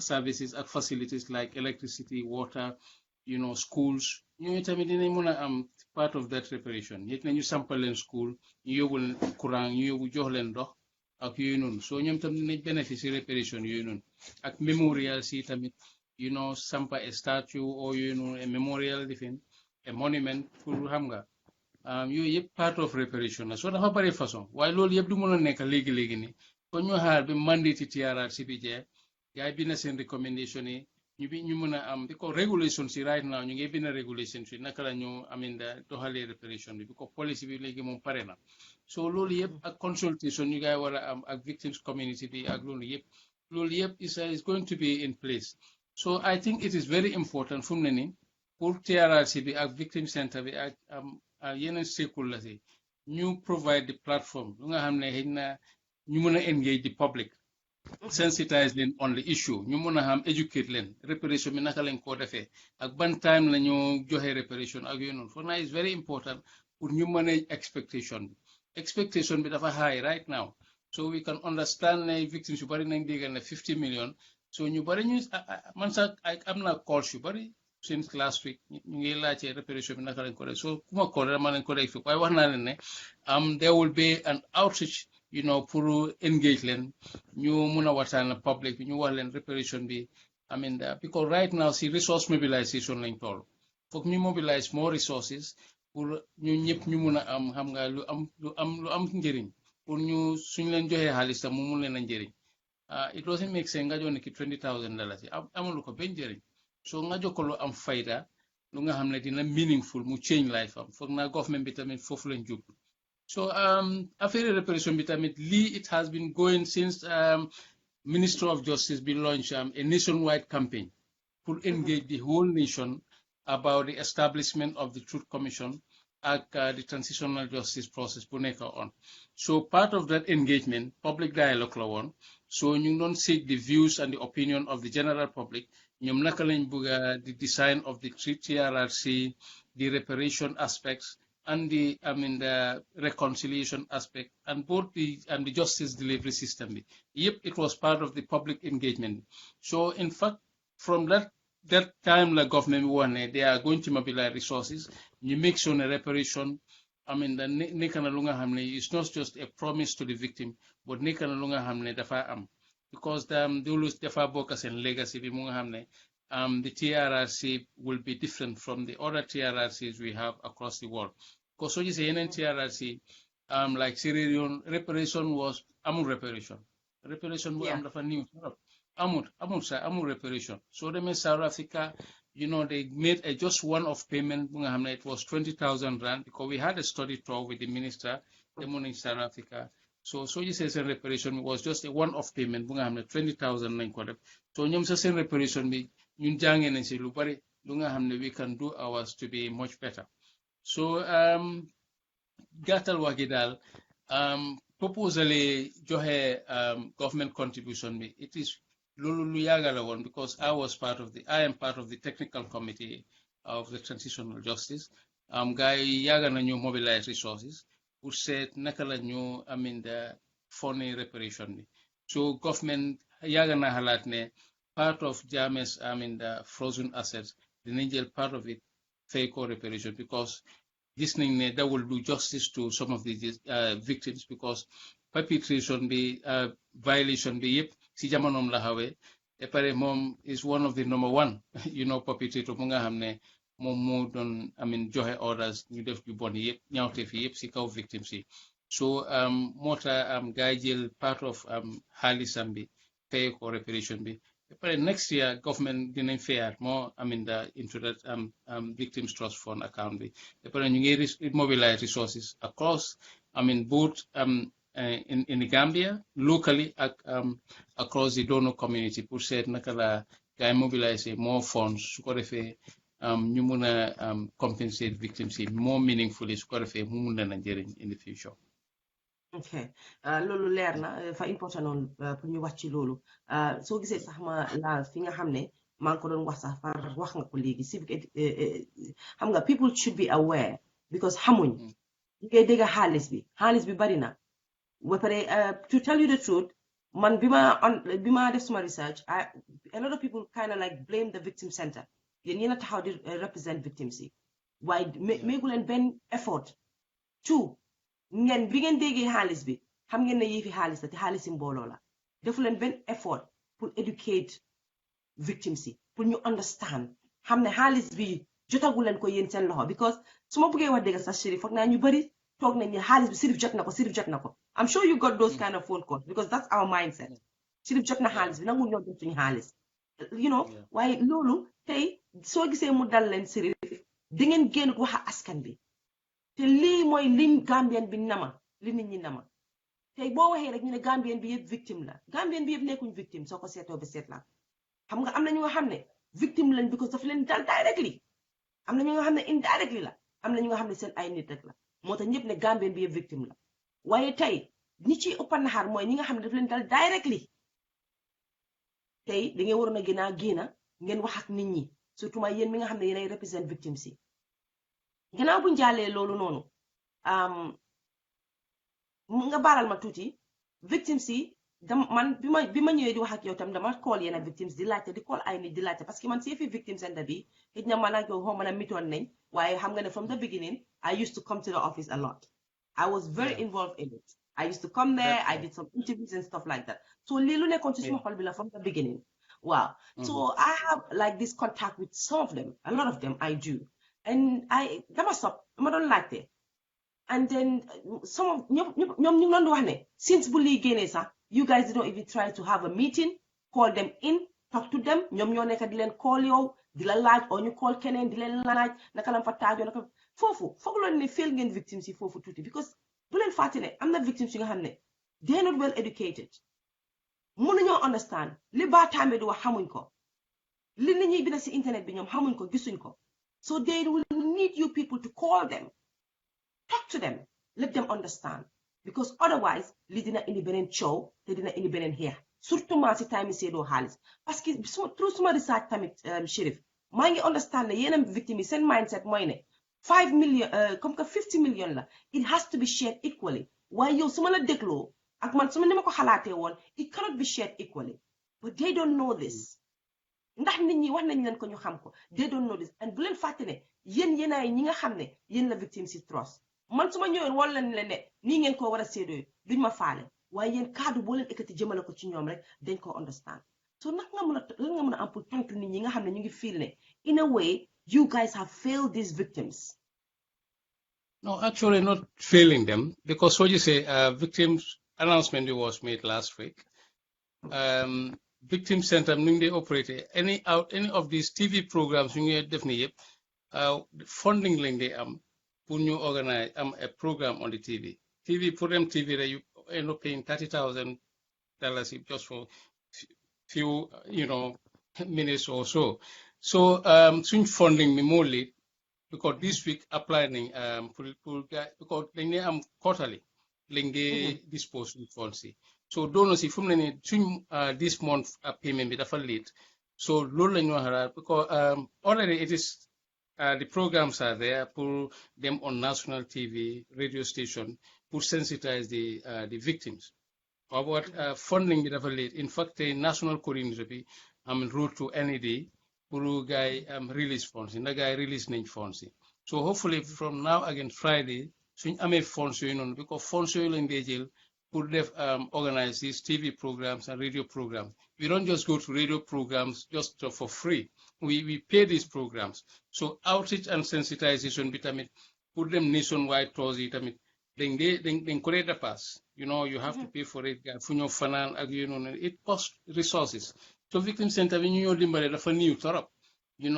services ak facilities like electricity water schools ñooñu tamit dinañ mën a am part of that reparation. Yet nañu sampal leen school, ñu yóbbul courant, ñu yóbbu jox leen ndox ak yooyu noonu. So ñoom tam dinañ bénéficier reparation yooyu noonu. Ak memorial si tamit, sampa a statue or a memorial different, a monument pour xam nga. Yooyu yëpp part of reparation la. So dafa bari façon. Waaye loolu yëpp du mën a nekk léegi ni. Kon ñu xaar bi mandate TRRC bi jeex, gaay bi na seen recommendation yi ñu mën a am because regulation si right now ñu ngi bind regulation si naka la ñu aminda doxalee reparation bi because policy bi léegi moom pare na. So loolu yëpp ak consultation ñu gaay war a am ak victims community bi ak loolu yëpp is going to be in place. So I think it is very important fu mu ne nii pour TRRC bi ak victim center bi ak yeneen stakeholders yi ñu provide the platform lu nga xam ne xëy na ñu mën a engage the public, sensitize leen on the issue, ñu mën a xam educate leen reparation bi naka lañ koo defee ak ban time la ñu joxe reparation ak yooyu noonu. For now is very important pour ñu manage expectation bi dafa high right now, so we can understand ne victims yu bari nañ déggal ne 50 million. So ñu bari ñu man sax am na calls yu bari since last week ñu ngi laajte reparation bi naka lañ ko def. So ku ma call dama lañ ko def waaye wax naa leen ne there will be an outreach pour engage leen ñu mun a waxtaan public bi ñu wax leen reparation bi because right now si resource mobilisation lañ toll foog ñu mobilise more resources pour ñu ñëpp ñu mun a am xam nga lu am njëriñ pour ñu suñ leen joxee xaalis tam mu mun leen a njëriñ. It doesn't make sense nga jox ne ki $20,000 amul ko benn njëriñ. So nga jox ko lu am fayda lu nga xam ne dina meaningful mu change life am foog naa government bi tamit foofu lañ jublu. So affaire reparation bi tamit lii it has been going since Minister of Justice bi launch a nationwide campaign pour engage the whole nation about the establishment of the Truth Commission ak the transitional justice process bu nekk on. So part of that engagement public dialogue la woon. So ñu doon seek the views and the opinion of the general public ñoom naka lañ bëgg the design of the TRRC, the reparation aspects and the reconciliation aspect and both the justice delivery system. Yep, it was part of the public engagement. So in fact, from that time, the government they are going to mobilize resources. You make sure the reparation. It's not just a promise to the victim, but because the focus and legacy the TRRC will be different from the other TRRCs we have across the world. Because so you say in TRRC, like Sierra Leone, reparation was reparation. Reparation was new. Amur reparation. So they made South Africa, they made just one-off payment. It was 20,000 rand because we had a study tour with the minister in South Africa. So you say reparation was just a one-off payment. 20,000 rand. So you say reparation be we can do ours to be much better. So Gatal Wagidal proposally johe government contribution it is Lulu Yagala one because I am part of the technical committee of the transitional justice. Guy Yagana new mobilize resources who said nakala new the funny reparation. So government Yagana halatne part of James the frozen assets, the Nigel part of it fake or reparation because this thing that will do justice to some of the victims because perpetration be violation be si jamanom la hawe epare mom is one of the number one perpetrator mo nga xamne mom mo don joxe orders ñu def ju bon yep ñawte fi yep si kaw victims si so mota gaay jël part of halisam bi pay ko reparation bi epare next year government dinañ fair more into that victims trust fund account bi epare ñu ngi mobilize resources across both in the Gambia, locally, across the donor community, pour say nakala guy mobilize more funds, sukorefe ñu mëna compensate victims more meaningfully, sukorefe mu mëna Nigerian in the future. Okay, lolu leer na fa important on pour ñu wax ci lolu so gisé sax ma la fi nga xamné man ko doon wax sax wax nga ko légui civic xam nga people should be aware because xamuñ ñu ngay dégg xaalis bi bari na. To tell you the truth, man, bima def suma research, a lot of people kind of like blame the victim center. You need to how they represent victims. waaye méegu leen benn effort. Two, ngeen bi ngeen déggee xaalis bi xam ngeen ne yëfi xaalis la te xaalis si mbooloo la defu leen benn effort pour educate victims yi pour ñu understand xam ne xaalis bi jotagu leen ko yéen seen loxo because su ma bëggee wax dëgg sax Sheriff foog naa ñu bëri toog nañ ne xaalis bi Sheriff jot na ko I'm sure you got those kind of phone calls because that's our mindset. Sheriff jot na xaalis bi nangu ñoo jot suñu xaalis waaye loolu tey soo gisee mu dal leen Sheriff di ngeen génn wax a askan bi te lii mooy liñ Gambien bi nama li nit ñi nama tey boo waxee rek ñu ne Gambien bi yëpp victime la Gambien bi yëpp nekkuñ victime soo ko seetoo ba seet la xam nga am na ñu nga xam ne victime lañ because daf leen dal directly am na ñu nga xam ne indirectly la am na ñu nga xam ne seen ay nit rek la moo tax ñëpp ne Gambien bi yëpp victime la waaye tey ñi ci ëpp naxar mooy ñi nga xam ne daf leen dal directly tey da ngeen waroon a gën a génn ngeen wax ak nit ñi surtout ma yéen mi nga xam ne yéenay represent victimes yi gannaaw bu njaalee loolu noonu nga baaral ma tuuti victims yi man bi ma ñëwee di wax ak yow tam dama call yenn victims di laajte di call ay nit di laajte parce que man si fi victim center bi xëj na man ak yow xaw ma na mitoon nañ waaye xam nga ne from the beginning I used to come to the office a lot. I was very involved in it. I used to come there. I did some interviews and stuff like that. So lii lu nekkoon ci suma xol bi la from the beginning. Wow. So I have like this contact with some of them. A lot of them I do. And dama stop dama doon laajte. And then some of ñoom ñu ngi doon wax ne since bu lii génnee sax you guys don't even try to have a meeting, call them in, talk to them. ñoom ñoo nekk di leen call yow di la laaj o ñu call keneen di leen laaj naka lam fa taajoo naka foofu foog loolu ne fail ngeen victims yi foofu tuuti because bu leen fàtte ne am na victims yi nga xam ne they are not well educated mënuñoo understand li baataame di wax xamuñ ko li nit ñi bind si internet bi ñoom xamuñ ko gisuñ ko so they will need you people to call them, talk to them, let them understand because otherwise li dina indi beneen coow te dina indi beneen xeex surtout maa si time seedoo xaalis parce que through suma research tamit Sheriff maa ngi understand ne yeneen victimes yi seen mindset mooy ne 5 million comme que 50 million la it has to be shared equally waaye yow su ma la dégloo ak man su ma ni ma ko xalaatee woon it cannot be shared equally but they don't know this ndax nit ñi wax nañ leen ko ñu xam ko they don't know this and bu leen fàtte ne yéen yéenaay ñi nga xam ne yéen la victime si trust man su ma ñëwoon wala leen ne nii ngeen ko war a séedoo duñ ma faale waaye yéen kaddu boo leen ekkati jëmale ko ci ñoom rek dañ ko understand so nag nga mën a am pour tontu nit ñi nga xam ne ñu ngi feel ne in a way you guys have failed these victims. No, actually not failing them because what you say, victims announcement was made last week. Victim Center, they operate any of these TV programs, definitely funding link they when you organize a program on the TV. For them TV that you end up paying $30,000 just for few minutes or so. So soon funding me more late because this week applying because they quarterly they dispose of funds. So donors if this month payment be late. So low because already it is the programs are there for them on national TV, radio station, to sensitize the victims. About funding be late. In fact, the national coordinator wrote to NED for guy release funds. And the guy release funds. So hopefully from now again Friday, so I funds because funds in the jail could have organize these TV programs and radio programs. We don't just go to radio programs just for free. We pay these programs. So outreach and sensitization vitamin put them nationwide towards it. Then create a pass. You have to pay for it. It costs resources. So victim center when you limit for new tarap. We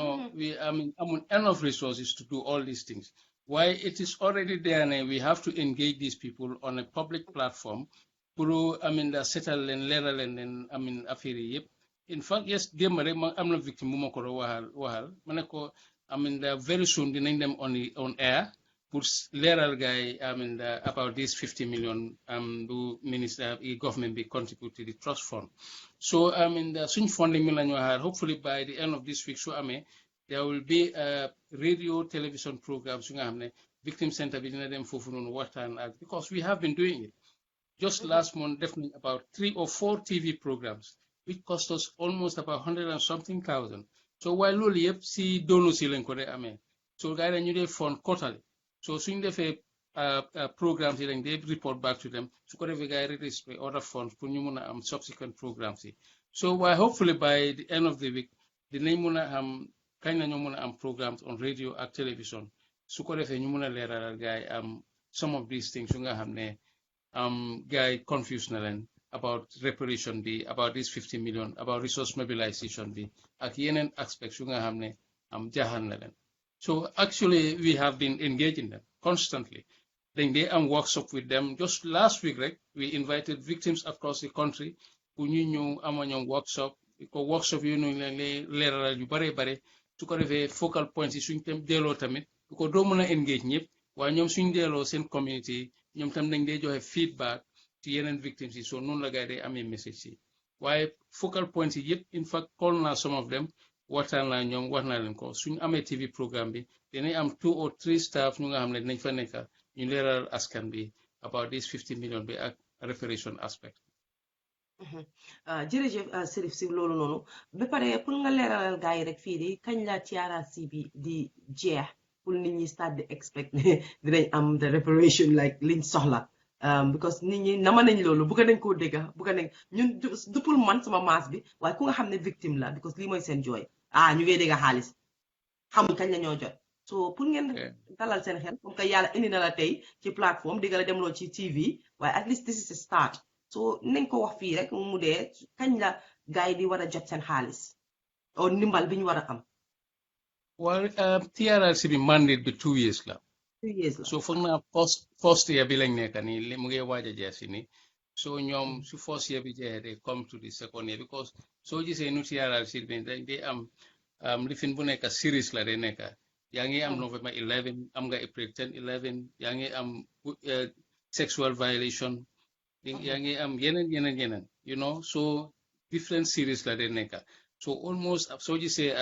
enough resources to do all these things. Why it is already there and we have to engage these people on a public platform the settle and level and affair. In fact, yes, I'm not victim very soon denying them on air, put leral guy about this 50 million do minister government be contribute to the trust fund. So the soon funding hopefully by the end of this week, so there will be radio television programs victim center because we have been doing it. Just last month, definitely about 3 or 4 TV programs, which cost us almost about 100 and something thousand. So while Luli see donors so gars yi ñu dee fund quarterly so suñ defee programmes yi dañ dee report back to them su ko defee gars yi redistribute other funds pour ñu mun a am subsequent programmes yi so waaye hopefully by the end of the week dinañ mun a am kañ la ñu mun a am programmes on radio ak télévision su ko defee ñu mun a leeralal gars yi am some of these things yu nga xam ne gars yi confuse na leen about reparation bi about this 50 million about resource mobilization bi ak yeneen aspects yu nga xam ne jaaxal na leen so actually we have been engaging them constantly then they workshop with them just last week right we invited victims across the country pour ñu ñëw ama ñoom workshop ko workshop yu ñu leen leeralal yu bare su ko defee focal points yi suñ tam delloo tamit ko doo mën a engage ñëpp waaye ñoom suñ delloo seen community ñoom tam dañ dee joxe feedback ci yeneen victims yi so noonu la gars yi amee message yi waaye focal points yi yëpp in fact call naa some of them waxtaan naa ñoom wax naa leen ko suñ amee TV programme bi dinañ am 2 or 3 staff ñu nga xam ne dinañ fa nekk ñu leeral askan bi about this 50 million bi ak reparation aspect. jërëjëf Sirif si loolu noonu ba pare pour nga leeralal gars yi rek fii di kañ la TRRC bi di jeex pour nit ñi start di expect ne dinañ am the reparation like liñ soxla because nit ñi nama nañ loolu bugga nañ koo dégga bugga nañ ñun du pour man sama maas bi waaye ku nga xam ne victime la because lii mooy seen jooy ñu ngi dégga xaalis xamuñ kañ la ñoo jot so pour ngeen dalal seen xel comme que yàlla indi na la tey ci plateforme digga la demloo ci TV waaye at least this is a start so nañ ko wax fii rek mu dee kañ la gars yi di war a jot seen xaalis o ndimbal bi ñu war a am well TRRC bi mandate bi 2 years la 2 years la so foog naa first year bi lañ nekk nii li mu ngi waaj a jeex si nii so ñoom su first year bi jeexee they come to the second year because soo gisee nu TRRC bi dañ dee am lifin bu nekk series la de nekk yaa ngi am November 11 am nga April 10 11 yaa ngi am sexual violation yaa ngi am yeneen you know so different series la de nekk so almost soo gisee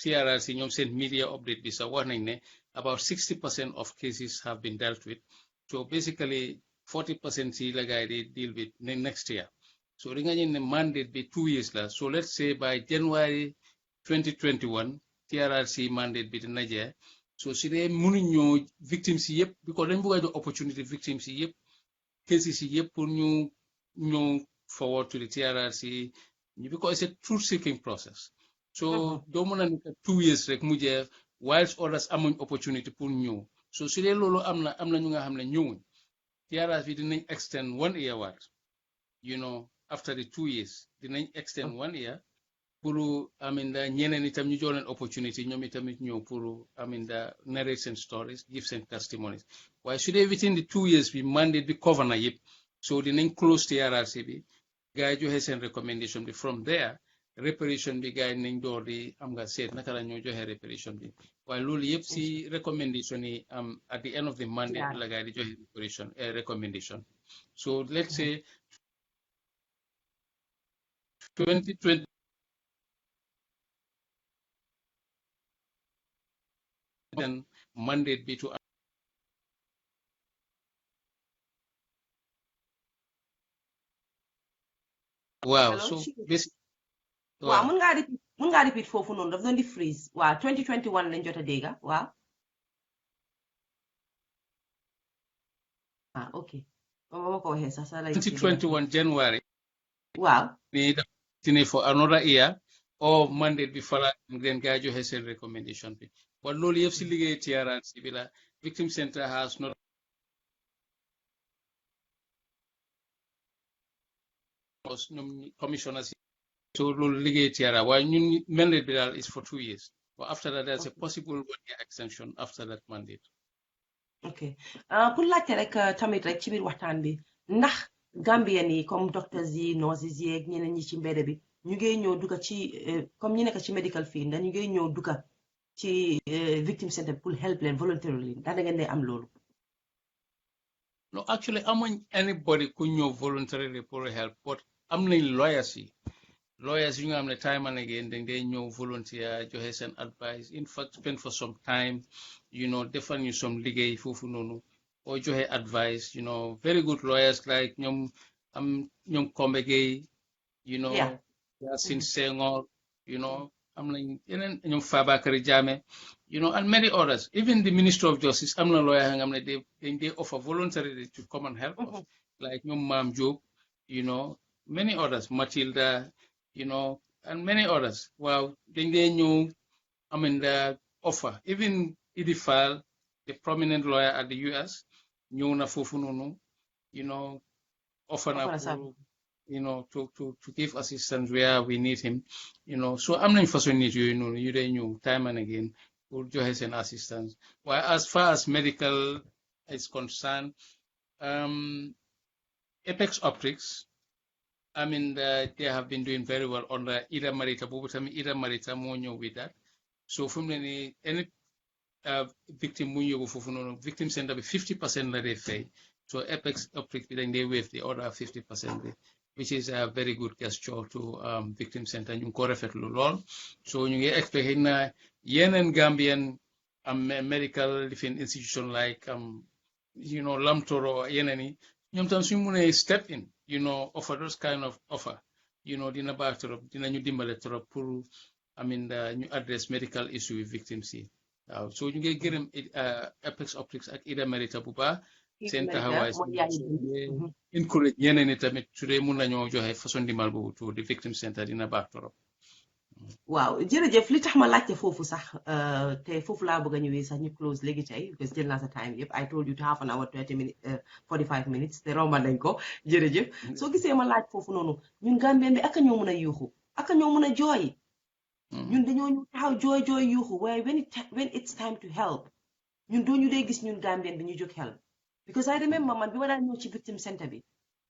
TRRC ñoom seen media update bi sax wax nañ ne about 60% of cases have been dealt with so basically 40% yi la guy they deal with next year so di nga ñëw ne mandate bi 2 years la so let's say by January 2021 TRRC mandate bi dina jeex so si dee mënuñ ñoo victims yi yëpp because dañ bëgg a jox opportunity victims yi yëpp cases yi yëpp pour ñu ñëw forward to the TRRC because it's a truth seeking process so doo mën a nekk 2 years rek mu jeex whilst others amuñ opportunity pour ñëw so si dee loolu am na ñu nga xam ne ñëwuñ TRRC bi dinañ extend 1 year waat you know after the 2 years dinañ extend 1 year pour ñeneen itam ñu jox leen opportunity ñoom itamit ñëw pour narrate seen stories give seen testimonies waaye su dee within the 2 years bi mandate bi cover na yëpp so dinañ close TRRC bi gars yi joxe seen recommendation bi from there reparation bi gars yi nañ door di am nga seet naka la ñoo joxe reparation bi waaye loolu yëpp si recommendation yi at the end of the mandate la gars yi di joxe reparation recommendation so let's say 2020 then mandate be to wow so basically waaw mun ngaa repeat foofu noonu daf doon di freeze waaw 2021 lañ jot a dégga waaw ok ma ko waxee sax 2021 January waaw ni daf for another year or mandate bi fala then gaa joxe seen recommendation bi but loolu yëpp si liggéey TRRC bi la victim center has not ñoom commissioners so loolu liggéey TRRC waaye ñun mandate bi daal is for 2 years but after that there's a possible 1 year extension after that mandate ok pour laajte rek tamit rek ci biir waxtaan bi ndax Gambien yi comme docteurs yi nurses yi ak ñeneen ñi ci mbedd bi ñu ngi ñëw duga ci comme ñi nekk ci medical field ndax ñu ngi ñëw duga ci victim center pour help leen voluntarily ndax da ngeen di am loolu no actually amuñ anybody ku ñëw voluntarily pour help but am nañ lawyers yi nga xam ne time and again dañ day ñëw volunteer joxe seen advice in fact spend for some time you know defal ñu some liggéey foofu noonu or joxe advice you know very good lawyers like ñoom Kombe Gueye you know Yasin Senghor you know am nañ yeneen ñoom Fabakary Jammeh, and many others. Even the Minister of Justice, am na lawyer nga xam ne they offer voluntarily to come and help us, like ñoom Mam Jobe, many others, Matilda, and many others. Wow, dañ dee ñëw, the offer. Even Idi Fall, the prominent lawyer at the US, ñëw na foofu noonu, offer na pour, to give assistance where we need him, so am nañ façon nit yooyu noonu yu dee ñëw time and again pour joxe seen assistance. While as far as medical is concerned, Apex Optics, they have been doing very well under Ida Marita boobu tamit Ida Marita moo ñëw with that. So fu mu ne nii any victim mu yóbbu foofu noonu victim center bi 50% la dee fay. So Apex Optics bi dañ dee waive the other 50% bi, which is a very good gesture to victim center. ñu ngi ko rafetlu lool. So ñu ngi expect na yeneen Gambian medical living institution like Lamtoro yeneen yi ñoom tam suñu mënee step in, offer those kind of offer, dina baax trop, dinañu dimbale trop pour ñu address medical issue with victims yi. waaw so ñu ngi gërëm Apex Optics ak Ida Merita bu baax seen taxawaay encourage ñeneen ñi tamit su dee mun nañoo joxe façon dimbal boobu to the victim center dina baax trop. waaw jërëjëf li tax ma laajte foofu sax te foofu laa bëgg a ñëwee sax ñu close léegi tey parce que jël naa sa time yëpp I told you to half an hour 30 minutes 45 minutes te romba nañ ko jërëjëf soo gisee ma laaj foofu noonu ñun Gambien bi aka ñoo mën a yuuxu aka ñoo mën a jooy ñun dañoo ñu taxaw jooy yuuxu waaye when it's time to help ñun doo ñu dee gis ñun Gambien bi ñu jóg help because I remember man bi ma daan ñëw ci victim center bi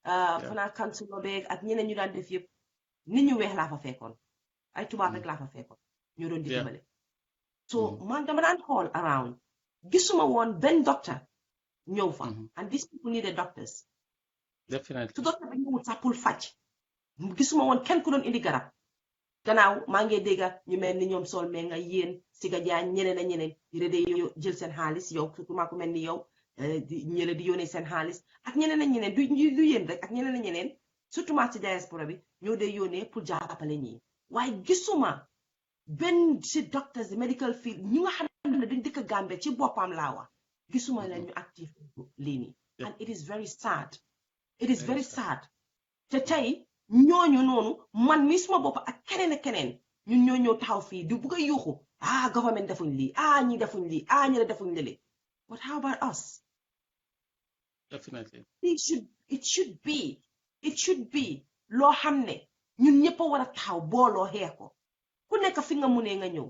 fanaa councilor beeg ak ñeneen ñu daan def yëpp nit ñu weex laa fa fekkoon ay tubaab rek laa fa fekkoon ñoo doon di dimbale so man dama daan xool around gisuma woon benn doctor ñëw fa and these people needed doctors definitely su docteur bi ñëwul sax pour faj gisuma woon kenn ku doon indi garab gannaaw maa ngi dégga ñu mel ni ñoom sol mais nga yéen Siga Jaañ ñeneen a ñeneen di day jël seen xaalis yow surtout maa ko mel ni yow ñële di yónnee seen xaalis ak ñeneen a ñeneen du yéen rek ak ñeneen a ñeneen surtout maa ci diaspora bi ñoo day yónnee pour jàppale ñii waaye gisuma benn si doctors medical field ñi nga xam ne dañ dëkk Gambie ci boppam laa wax gisuma leen ñu active lii nii and it is very sad te tey ñooñu noonu man mi suma bopp ak keneen ñun ñoo ñëw taxaw fii di bugg a yuuxu government defuñ lii ñi defuñ lii ñi la defuñ lële but how about us? Definitely it should be loo xam ne ñun ñëpp a war a taxaw booloo xeex ko ku nekk fi nga munee nga ñëw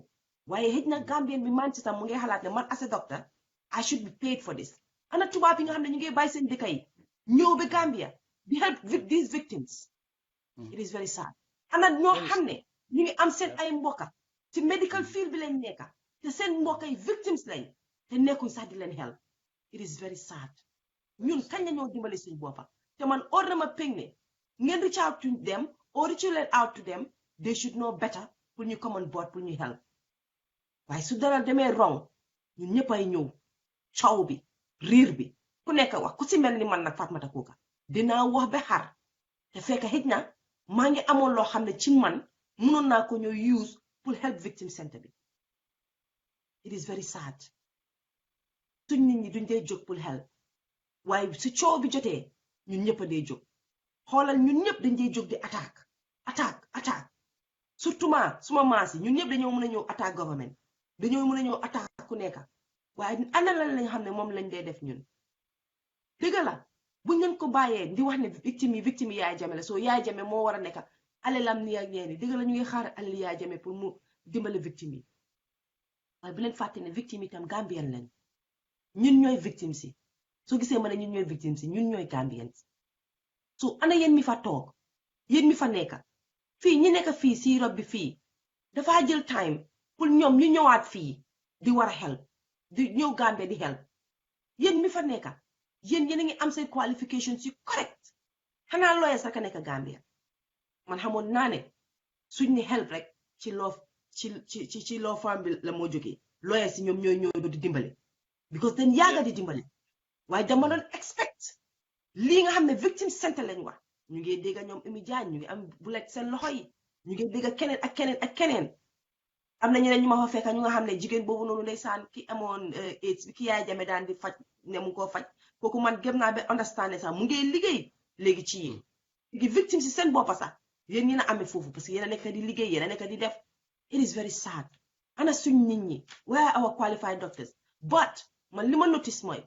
waaye xëj na Gambien bi man ci tam mu ngi xalaat ne man as a doctor I should be paid for this ana tubaab yi nga xam ne ñu ngi bàyyi seen dëkk yi ñëw ba Gambia di help these victims. It is very sad ana ñoo xam ne ñu ngi am seen ay mbokka ci medical field bi lañ nekka te seen mbokka yi victims lañ te nekkuñ sax di leen help. It is very sad ñun kañ la ñoo dimbale suñ boppa te man ordre ma ping ne ngeen reach out to them or reach out to them they should know better pour ñu come on board pour ñu help waaye su dara demee wrong ñun ñëpp ay ñëw coow bi riir bi ku nekk wax ku si mel ni man nag Fatoumatta Coker dinaa wax ba xar te fekk xëj na maa ngi amoon loo xam ne ci man mënoon naa ko ñëw use pour help victim center bi. It is very sad suñ nit ñi duñ dee jóg pour help waaye su coow bi jotee ñun ñëpp a dee jóg xoolal ñun ñëpp dañ dee jóg di attaque surtout suma maas yi ñun ñëpp dañoo mën a ñëw attaque government dañoo mën a ñëw attaque ku nekk waaye ana lan lañ xam ne moom lañ dee def ñun dëgg la buñ leen ko bàyyee di wax ne victime yi Yaaya Jammeh la soo Yaaya Jammeh moo war a nekk alelam ni ak ñeeni dëgg la ñu ngi xaar alal Yaaya Jammeh pour mu dimbale victime yi waaye bu leen fàtte ne victime itam Gambien lañ ñun ñooy victime si soo gisee ma ne ñun ñooy victime si ñun ñooy Gambien so ana yéen mi fa toog yéen mi fa nekk fii ñi nekk fii si Europe bi fii dafa jël time pour ñoom ñu ñëwaat fii di war a help di ñëw Gambie di help yéen mi fa nekk yéen a ngi am seen qualifications yu correct xanaa lawyers rek a nekk Gambia man xamoon naa ne suñ ne help rek ci law firm bi la moo jógee lawyers yi ñoom ñooy ñëw di dimbale because dañ yàgga di dimbale waaye dama doon expect lii nga xam ne victim center lañ wax ñu ngi dégg ñoom Amy Jaañ ñu ngi am bulet seen loxo yi ñu ngi dégg keneen ak keneen am na ñeneen ñu ma fa fekk ñu nga xam ne jigéen boobu noonu ndeysaan ki amoon AIDS bi ki yaay jame daan di faj ne mu ko faj kooku man gëm naa ba understand sax mu ngi liggéey léegi ci yéen léegi victime si seen boppa sax yéen ñi na amee foofu parce que yéen a nekk di liggéey yéen a nekk di def it is very sad ana suñ nit ñi where are our qualified doctors but man li ma notice mooy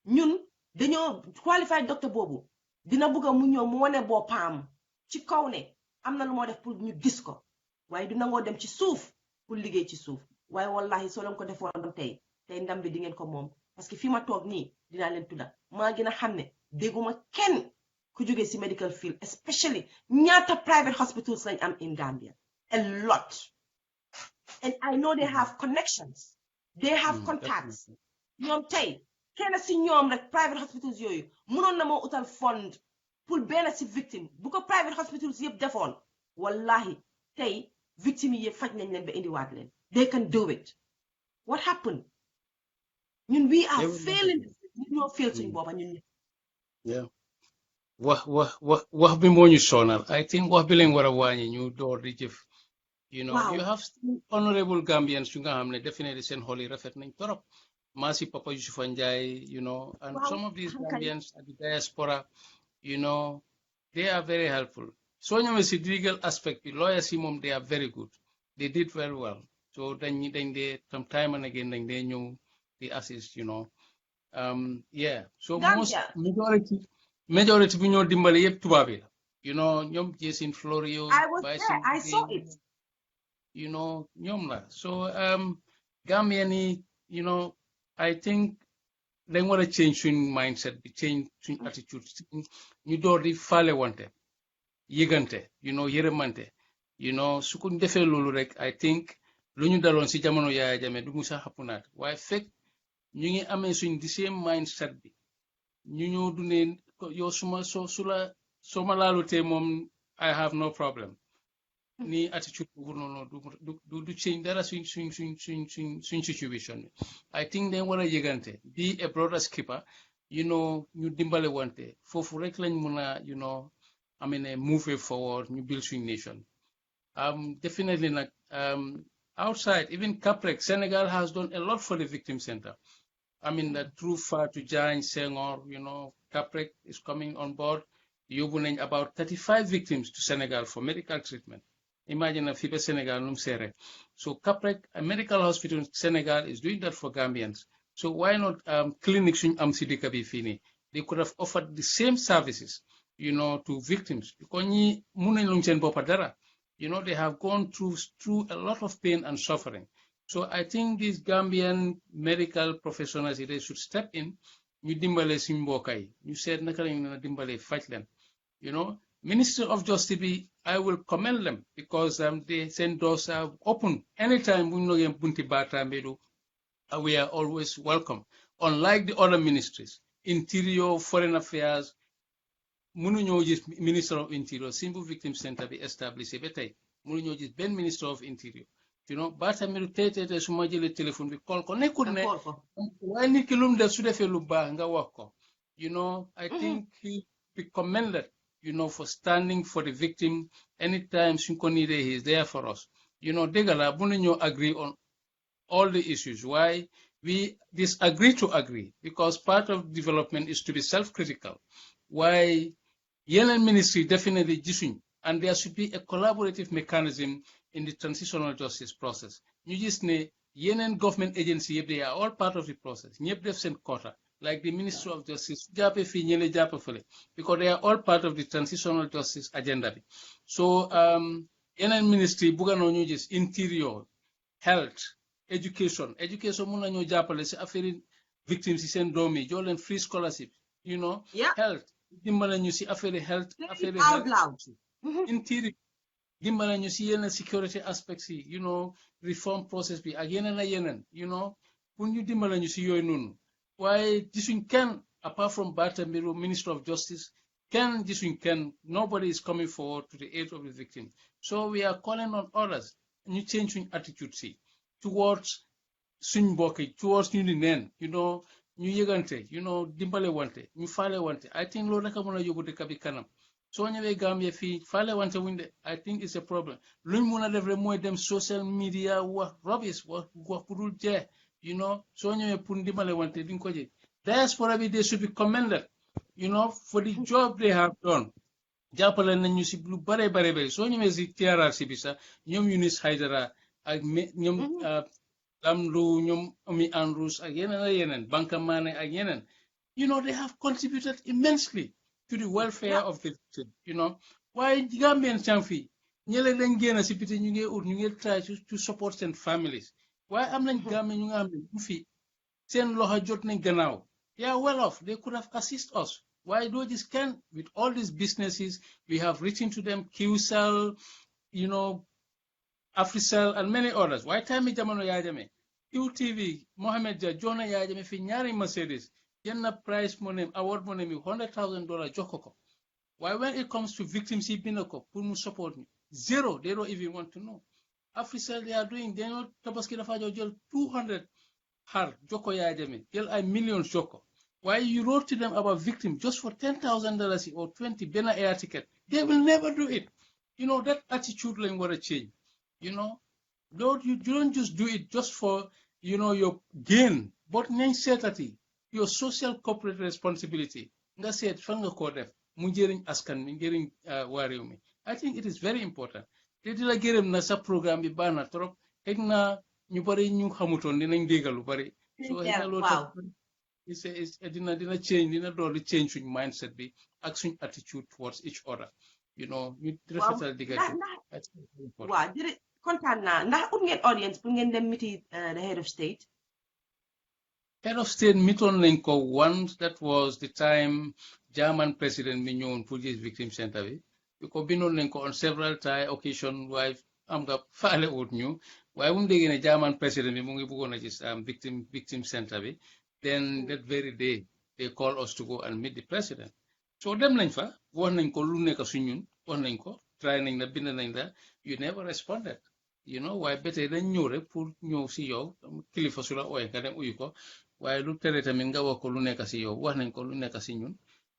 ñun dañoo qualified doctor boobu dina bëgg mu ñëw mu wane boppam ci kaw ne am na lu moo def pour ñu gis ko waaye du nangoo dem ci suuf pour liggéey ci suuf waaye wallahi soo leen ko defoon tey ndam bi di ngeen ko moom parce que fi ma toog nii dinaa leen tudda maa gën a xam ne dégguma kenn ku jógee si medical field especially ñaata private hospitals lañ am in Gambia a lot and I know they have connections they have contacts ñoom tey kenn si ñoom rek private hospitals yooyu mënoon na moo utal fund pour benn si victime bu ko private hospitals yëpp defoon wallahi tey victime yi yëpp faj nañ leen ba indiwaat leen they can do it what happened ñun we are failing ñun ñoo fail suñ boppa ñun yeah wax bi moo ñu sonal I think wax bi leen war a wàññi ñu door di jëf you know you have honorable Gambians yu nga xam ne definitely seen xol yi rafet nañ torop Masi Papa Yusufa Njai, you know, and some of these Gambians at the diaspora, you know, they are very helpful. So, you know, the legal aspect, the lawyers, they are very good. They did very well. So, then they, from time and again, then they knew the assist, you know. Yeah. So, majority, we know Dimbali yep tubabi. You know, nyom Jason Florio. I was there. I saw it. You know, nyom la. So, Gambiani, you know, I think they want to change your mindset, change your attitude. You don't fale wante, yegante, you know, yeremante, you know, sukun defe lulu rek. I think lunyu dalon si jamono ya jame du musa hapunat. Why fake? You ngi ame suñ the same mindset bi. You dune yo suma malalote mom. I have no problem. Ni attitude no do change dara swing situation. I think they wanna yegante be a broader skipper, you know, you dimbale wante fofu rek lañ mëna, you know, I mean move it forward, ñu build swing nation. Definitely like outside, even Caprec, Senegal has done a lot for the victim center. I mean that through Fatou Jagne, Senghor, you know, Caprec is coming on board. You're about 35 victims to Senegal for medical treatment. Imagine a FIBA Senegal num sere. So Caprec, a medical hospital in Senegal is doing that for Gambians. So why not clinics in Amsidika Bifini? They could have offered the same services, you know, to victims. Because you know, they have gone through a lot of pain and suffering. So I think these Gambian medical professionals, they should step in. You dimbale simbokai. You said nakala dimbale fightland. You know, Minister of Justice, I will commend them because they send doors open. Anytime we know Bunti Bata Medu, we are always welcome. Unlike the other ministries, Interior, Foreign Affairs, Minister of Interior, Simple Victim Center be established. Ben Minister of Interior. You know, Bata Medu Tete Sumajele telephone, we call you know, I think he be commended, you know, for standing for the victim. Anytime Sunkonide, he is there for us. You know, Degala, Bunyo agree on all the issues. Why? We disagree to agree, because part of development is to be self-critical. Why? Yellen Ministry definitely jisun, and there should be a collaborative mechanism in the transitional justice process. You just need Yellen government agency, they are all part of the process. Like the Minister of Justice, because they are all part of the transitional justice agenda. So, Yellen Ministry, Bugano just interior, health, education muna ñoo jàppale ci affaire victimes ci seen doom yi jox leen free scholarship, you know, health dimbale ñu ci affaire health interior dimbale ñu ci yenn security aspects yi, you know, reform process bi ak yeneen you know, pour ñu dimbale ñu ci yooyu noonu. Waaye gisuñ kenn apart from Bata Miro, Minister of Justice, gisuñ kenn, nobody is coming forward to the aid of the victim. So we are calling on others ñu change suñ attitude ci towards suñ mbokk, towards ñu ni neen, you know, ñu yëgante, you know, dimbale wante, ñu faale wante. I think loolu rek a mën a yóbbu dëkk bi kanam. soo ñëwee Gambia fii faale wante wuñ de I think it's a problem luñ mun a def rek mooy dem social media wax rubbish wax bu dul jeex you know soo ñëwee pour ndimbale wante di nga ko jël diaspora bi they should be commended you know for the job they have done jàppale nañ ñu si lu bare soo ñëwee si TRRC bi sax ñoom Eunice Haidara ak ñoom Lamlu ñoom Omi Andrews ak yeneen Banka Mane ak yeneen you know they have contributed immensely to the welfare of the victim, you know. Why Gambian Chamfi, Nyele Lengena Sipiti, you get try to support their families. Why am I Gambian Mufi? Send Loha Jotne Ganao. They are well off. They could have assist us. Why do this can with all these businesses? We have written to them, QCell, you know, Africell, and many others. Why time me Jamano Yajame? QTV, Mohammed Jonah Yajame Finyari Mercedes. Yenna prize money, award money, $100,000 jokoko. Why when it comes to victims, binoko, pumu support me. Zero, they don't even want to know. Africell, they are doing, they know Tabaskina Fajo Jel 200 har joko ya jeme. Jel I millions joko. Why you wrote to them about victim just for $10,000 or 20 Bena air ticket. They will never do it. You know, that attitude line want to change. You know, Lord, you don't just do it just for, you know, your gain, but certainty. Your social corporate responsibility. Nga said fanga ko def mu jëriñ askan mi jëriñ waa réew mi. I think it is very important. Te di la gërëm na sa programme bi baax na trop. Xëy na ñu bari ñu xamutoon dinañ déggal lu bari. So wow. dina change dina doolu change suñ mindset bi ak suñ attitude towards each other. You know, ñu rafetal diggante. Waaw kontaan naa ndax ut ngeen audience pour ngeen dem meet the head of state. Head of state meeting Lenko once, that was the time German President Mignon put his victim center. Because Binon Lenko on several occasions, why I'm the father would knew, why wouldn't they get a German President victim center? Then that very day, they called us to go and meet the president. So them Lenfa, one Lenko Luneka Sunyun, one Lenko, trying the Binananga, you never responded. You know, why better than you put no CEO, Kilifasula or Academ Uyko. Why look at it, I mean, go colune casio, one and colune casinun.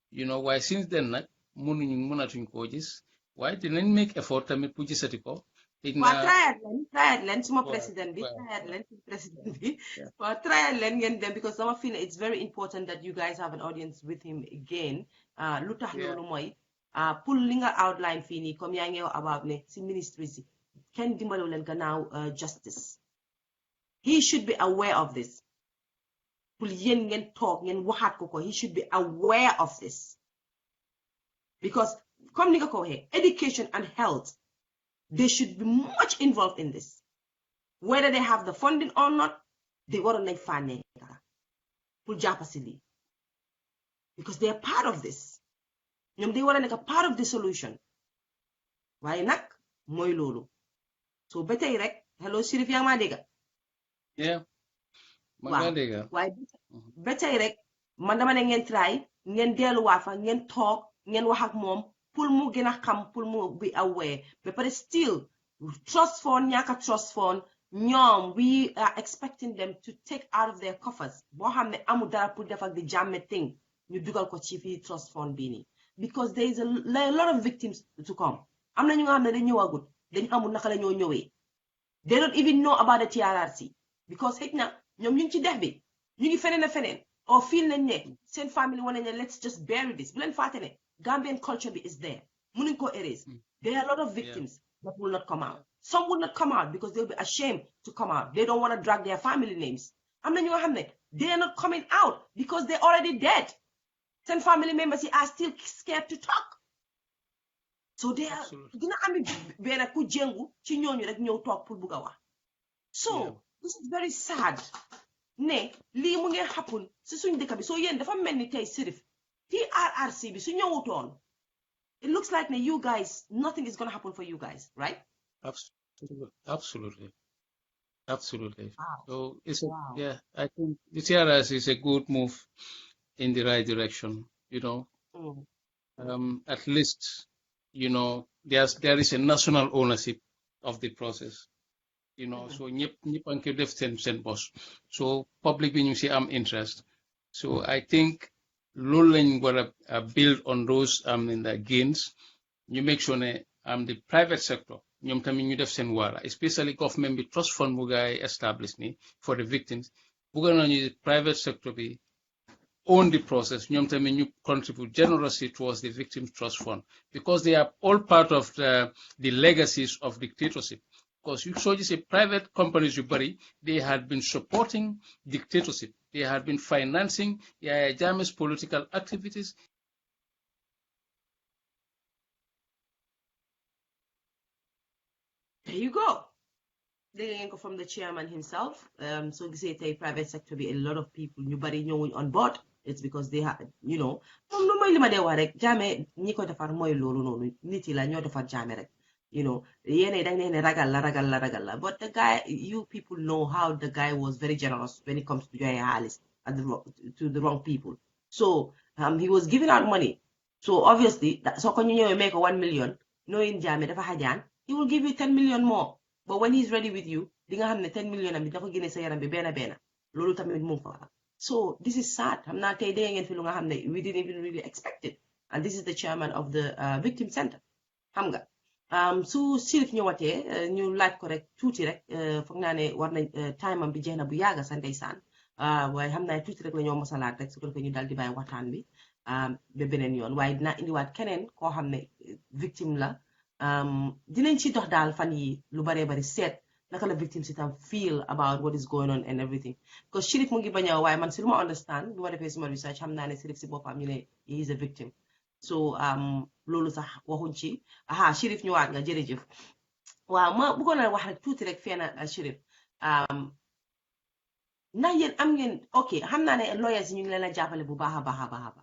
You know, why since then, muning monitoring coaches, why didn't make effort to make Pujisatico? Try and some president, try and learn them because some of it's very important that you guys have an audience with him again. Lutah no moi, pulling outline fini, come yang about ne, si ministries, Ken Dimbalulen now justice. He should be aware of this. He should be aware of this. Because education and health, they should be much involved in this. Whether they have the funding or not, they got to make funding. Because they are part of this. They want to make a part of the solution. Why not? Moy lolo. So better hello Shirif Yang Madega. Yeah. Why better rek man dama ne ngeen try ngeen delluwaat fa ngeen toog ngeen wax ak moom pour mu gën a xam pour mu be aware but still trust fund ñaaka trust fund ñoom we are expecting them to take out of their coffers boo xam ne amul dara pour def ak the jamme thing ñu dugal ko ci fi trust fund bi nii because there is a lot of victims to come am na ñu nga xam ne dañ ñëwagut dañ xamul naka la ñoo ñëwee they don't even know about the TRRC because xëy na ñoom ñu ngi ci def bi ñu ngi feneen or feel nañ ne seen family wane ne let's just bury this bu leen fàtte ne Gambian culture bi is there mënuñ ko erase there are a lot of victims that will not come out some will not come out because they'll be ashamed to come out they don't want to drag their family names am na ñu nga xam ne they are not coming out because they're already dead seen family members are still scared to talk so they are dina am benn ku jëngu ci ñooñu rek ñëw toog pour bugg a wax so this is very sad ne lii mu ngi happen si suñ dëkk bi so yéen dafa mel ni tey Sirif TRRC bi su ñëwutoon it looks like you guys nothing is going to happen for you guys right Absolutely. Wow. So it's Wow. I think the TRRC is a good move in the right direction, you know. At least, you know, there is a national ownership of the process. You know, so ñëpp a def seen boss. So public bi ñu si am interest. So I think loolu lañ war a build on those in the gains. You make sure ne the private sector ñoom tamit ñu def seen wàlla, especially government bi trust fund bu gaay establish ni for the victims. Bugga nañu private sector bi own the process, ñoom tamit ñu contribute generously towards the victims trust fund, because they are all part of the legacies of dictatorship. Because you saw just private companies yu bari, they had been supporting dictatorship. They had been financing Yahya Jammeh's political activities. There you go. They go from the chairman himself. So they say the private sector be a lot of people nobody knowing on board. It's because they have, you know, Jammeh ñi ko defar mooy loolu noonu nit yi la ñoo defar Jammeh rek, you know, yéen dañ ne ragal la, but the guy, you people know how the guy was very generous when it comes to joxe xaalis to the wrong people. So he was giving out money. So obviously, so when you make 1 million, knowing Jammeh dafa xajaan, he will give you 10 million more. But when he's ready with you, di nga xam ne 10 million am bi dafa génne sa yaram bi benn loolu tamit mu fa. So this is sad. I'm not saying we didn't even really expect it. And this is the chairman of the victim center. Xam nga. So Sirif ñëwatee ñu laaj ko rek tuuti rek foog naa ne war nañ time am bi jeex na bu yàgga sa ndeysaan. Waaye xam naa tuuti rek la ñoo mosalaat rek su ko defee ñu dal di bàyyi waxtaan bi ba beneen yoon. Waaye dinaa indiwaat keneen koo xam ne victime la. Dinañ ci dox daal fan yi lu baree bari seet naka la victims itam feel about what is going on and everything, because Shirif mu ngi bañ a waaye man si lu ma understand lu ma defee suma research xam naa ne Shirif si boppam ñu ne he is a victim. So loolu sax waxuñ ci Shirif ñëwaat nga jërëjëf. Waaw ma bëggoon a wax rek tuuti rek feena Shirif ndax yéen am ngeen ok xam naa ne lawyers yi ñu ngi leen a jàppale bu baax a baax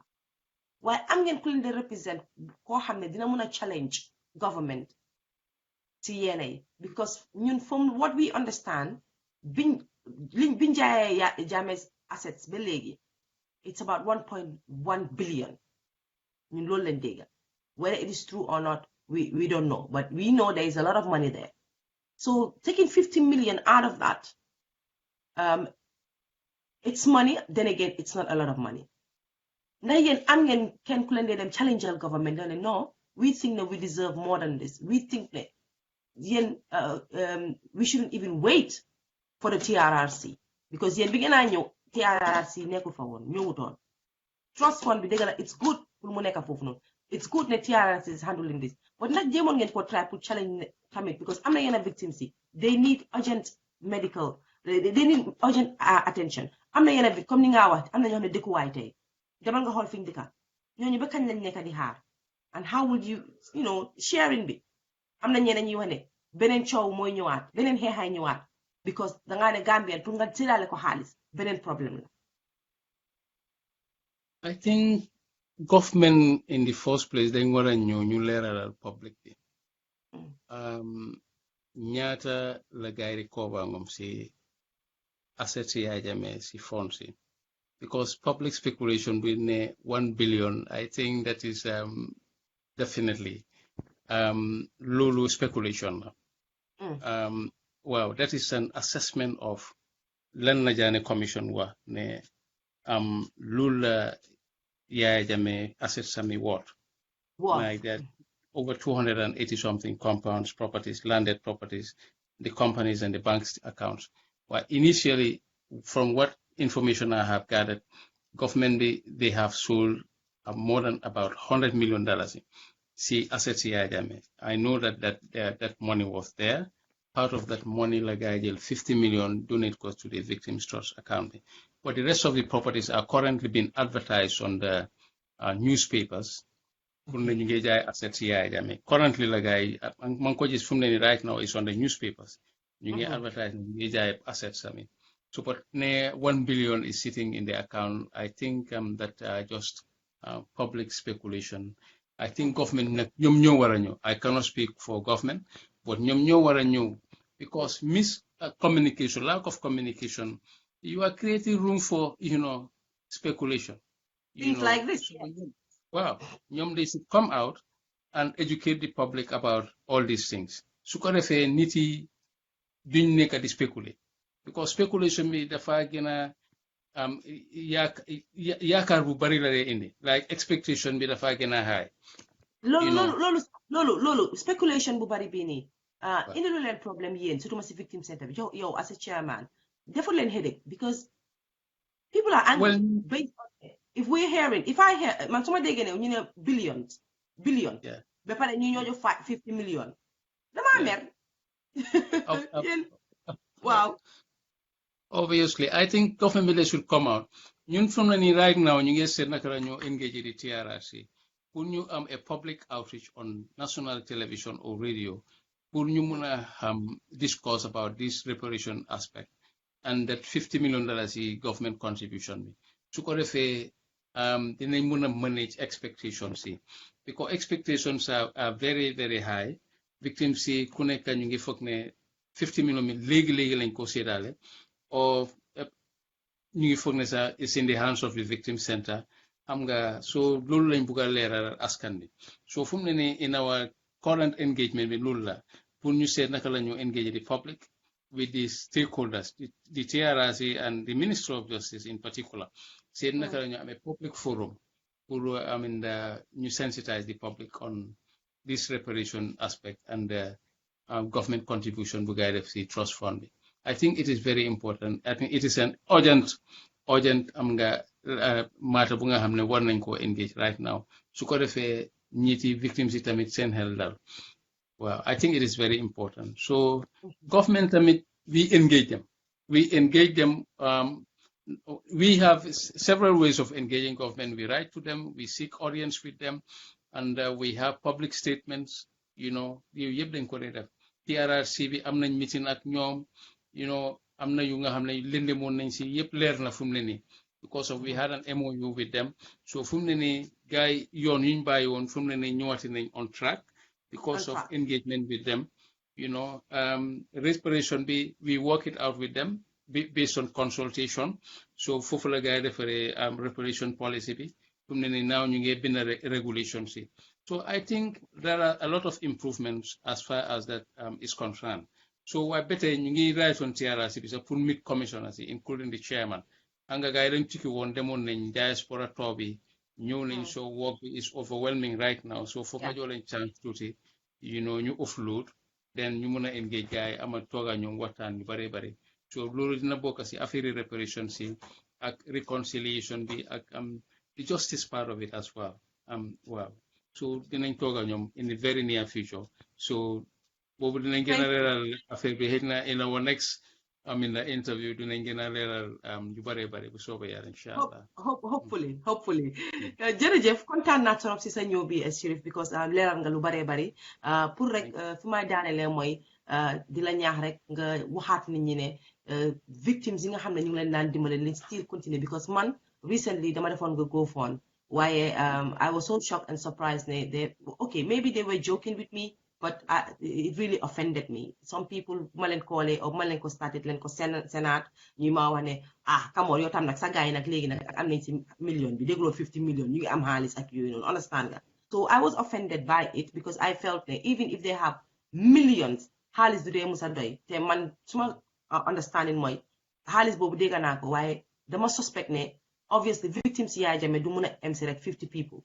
waaye am ngeen ku leen di represent koo xam ne dina mun a challenge government ci yéenay, because ñun from what we understand biñ jaayee Jammeh's assets ba léegi it's about 1.1 billion ñun loolu lañ dégg. Whether it is true or not we don't know, but we know there is a lot of money there. So taking 50 million out of that, it's money, then again it's not a lot of money. Ndax yéen am ngeen kenn ku leen dee dem challenge government ne no, we think that we deserve more than this. We think that we shouldn't even wait for the TRRC, because yen bi ngeen a ñëw TRRC nekkul fa woon ñëwutoon. Trust fund bi dëgg la it's good pour mu nekk foofu noonu, it's good ne TRRC is handling this, but nag jéemoon ngeen ko try pour challenge tamit, because am na yenn victims yi they need urgent medical, they need urgent attention. Am na yenn comme ni nga wax am na ñoo xam ne dëkkuwaay tey demal nga xool fi ñu dëkka ñooñu ba kañ lañ nekk di xaar, and how would you know sharing bi am na ñeneen ñi wax ne beneen coow mooy ñëwaat beneen xeexaay ñëwaat, because dangaa ne Gambien pour nga séddale ko xaalis beneen problème la. I think government in the first place dañ war a ñëw ñu leeralal public bi ñaata la gaay di cover ngom si assets yi Yahya Jammeh si funds yi, because public speculation bi ne 1 billion I think that is definitely loolu speculation la. Wow, that is an assessment of lan la Jammeh commission wa ne loolu la Yahya Jammeh assets sami worth like that, over 280 something compounds, properties, landed properties, the companies and the bank's accounts. Well, initially, from what information I have gathered, government they have sold more than about $100 million. See assets Yahya Jammeh. I know that money was there. Part of that money, like I did, 50 million donate goes to the victims trust account. But the rest of the properties are currently being advertised on the newspapers. Assets Yahya Jammeh. Currently, like right now is on the newspapers. You get advertising assets. So, but 1 billion is sitting in the account. I think that just public speculation. I think government I cannot speak for government, but because miscommunication, lack of communication, you are creating room for speculation. Things like this. Wow, they should come out and educate the public about all these things. Su ko defee nit yi duñ nekk di speculate, because speculation bi dafa gën a yaakaar bu bari la dee indi like expectation bi dafa gën a high. loolu speculation bu bari bii nii Waaw. indi lu leen problème yéen surtout ma si victim center bi yow as a chairman deful leen headache because people are angry Well, based on it. If I hear man su ma déggee ne ñu ne billion Yeah. ba pare ñu ñoo jox 50 million damaa Yeah. mer Of- yéen waaw Obviously, I think government should come out. Ñun from the right now, ñu ngi seet naka la ñoo engage the TRRC. Pour ñu am a public outreach on national television or radio. Pour ñu mun a discuss about this reparation aspect. And that $50 million is government contribution bi. Su ko defee dinañ mun a manage expectations yi. Because expectations are very, very high. Victims yi ku nekk ñu ngi foog ne 50 million mi léegi lañ ko séddale. Or ñu ngi foog ne sax is in the hands of the victim center xam nga so loolu lañ bugg a leeral askan bi so fu mu ne nii in our current engagement bi loolu la pour ñu seet naka la ñu engage the public with the stakeholders the TRRC and the Ministry of Justice in particular seet naka la ñu amee public forum pour ñu sensitize the public on this reparation aspect and government contribution bu gaay def si trust fund bi I think it is very important. I think it is an urgent matter bu nga xam ne war nañ ko engage right now. Su ko defee ñiiti victims yi tamit seen xel dal. Wow, I think it is very important. So government tamit we engage them. We have several ways of engaging government. We write to them, we seek audience with them, and we have public statements. Yooyu yëpp dañ ko dee def. TRRC bi am nañ meeting ak ñoom. am na yu nga xam ne lëndemoon nañ si yëpp leer na fu mu ne nii because of we had an MOU with them so fu mu ne nii gars yi yoon yuñ bàyyi woon fu mu ne nii ñëwaati nañ on track because of engagement with them reparation bi we work it out with them based on consultation so foofu la gars yi defaree reparation policy bi fu mu ne nii now ñu ngi bind regulations yi so I think there are a lot of improvements as far as that is concerned. So I better ñu ngi write on TRRC bi sax pour meet commissioners including the chairman anga gars yi dañ tukki woon demoon nañ diaspora tour bi ñëw nañ so work is overwhelming right now so foog nga jox leen chance tuuti ñu offload then ñu mun a engage gars yi ama tooga ñoom waxtaan yu bare bare so loolu dina bokk si affaire reparation si ak reconciliation bi ak the justice part of it as well waaw so dinañ tooga ñoom in the very near future so boobu dinañ gën a leeral affaire bi xëy na in our next interview dinañ gën a leeral yu bare bare bu soobee yàlla incha allah. hopefully jërëjëf kontaan naa trop si sa ñëw bi Sheriff because leeral nga lu bare bari pour rek fi may daanelee mooy di la ñaax rek nga waxaat nit ñi ne victims yi nga xam ne ñu ngi leen daan dimbale leen still continue because man recently dama defoon nga GoFund waaye I was so shocked and surprised ne maybe they were joking with me. But it really offended me. Some people, malen kole or malen ko started len ko senat, ñu ma wane come on, yow tam nak sa gaay nak legi nak am nañ ci million bi deglo 50 million ñu ngi am xaalis ak yooyu noonu understand nga. So I was offended by it because I felt that even if they have millions, xaalis du dee musa doy te man suma understanding mooy xaalis boobu dégg naa ko waaye dama suspect ne obviously victims Yaya Jammeh du mun a am si rek 50 people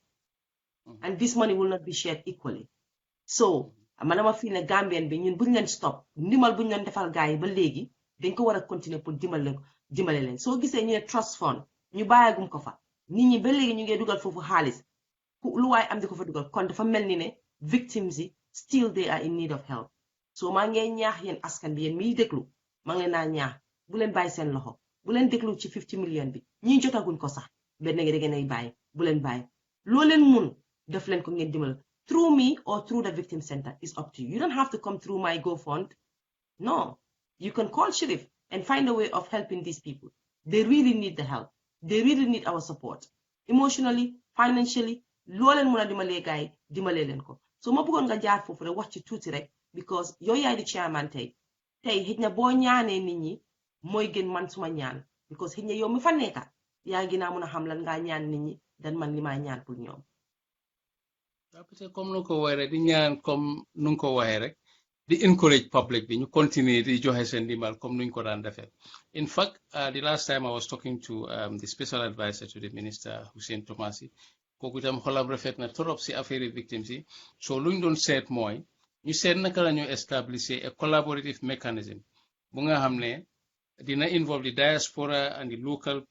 and this money will not be shared equally. So man dama fii ne Gambien bi ñun buñ leen stop ndimbal buñ leen defal gars yi ba léegi dañ ko war a continuer pour dimbale leen soo gisee ñu ne trust fund ñu bàyyagum ko fa nit ñi ba léegi ñu ngi dugal foofu xaalis lu waaye am di ko fa dugal kon dafa mel ni ne victims yi still they are in need of help so maa ngi ñaax yéen askan bi yéen miy déglu maa ngi leen naa ñaax bu leen bàyyi seen loxo bu leen déglu ci 50 million bi ñi jotaguñ ko sax benn ngi da ngeen ay bàyyi bu leen bàyyi loo leen mun def leen ko ngeen dimbal through me or through the victim center is up to you. You don't have to come through my GoFund. No, you can call Sheriff and find a way of helping these people. They really need the help. They really need our support. Emotionally, financially, loolen muna dimale gaay dimale len ko. So ma bëggoon nga jaar fofu rek wax ci tuuti rek because yow yaay di chairman tey xëj na boo ñaanee nit ñi mooy gën man suma ñaan because xëj na yow mi fa nekka yaa ngi naa mun a xam lan ngaa ñaan nit ñi dan man li maa ñaan pour ñoom. Peut-être comme nu ko waxee rek di ñaan comme nu ko waxee rek di encourage public bi ñu continuer di joxe seen ndimbal comme nuñ ko daan defee. In fact, the last time I was talking to the special advisor to the minister, Hussein Tomasi, kooku itam xolam rafet na trop si affaire victims yi. So luñ doon seet mooy ñu seet naka la ñu establisher a collaborative mechanism bu nga xam ne dina involve the diaspora and the local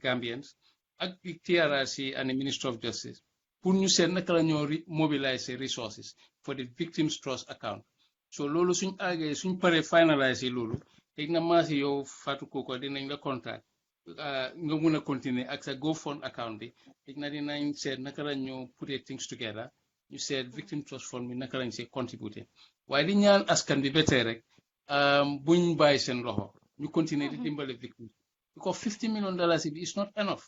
Gambians ak the TRRC and the Ministry of Justice pour ñu seet naka la ñoo mobiliser resources for the victims trust account. So loolu suñ àggee suñ paree finaliser loolu teg na maasi yow Fatou Koko dinañ la contact nga mun a continuer ak sa GoFund account bi teg na dinañ seet naka la ñoo put things together ñu seet victim trust fund bi naka lañ see contribuer waaye di ñaan askan bi ba tey rek buñ bàyyi seen loxo ñu continuer di dimbale victims because $50 million bi is not enough.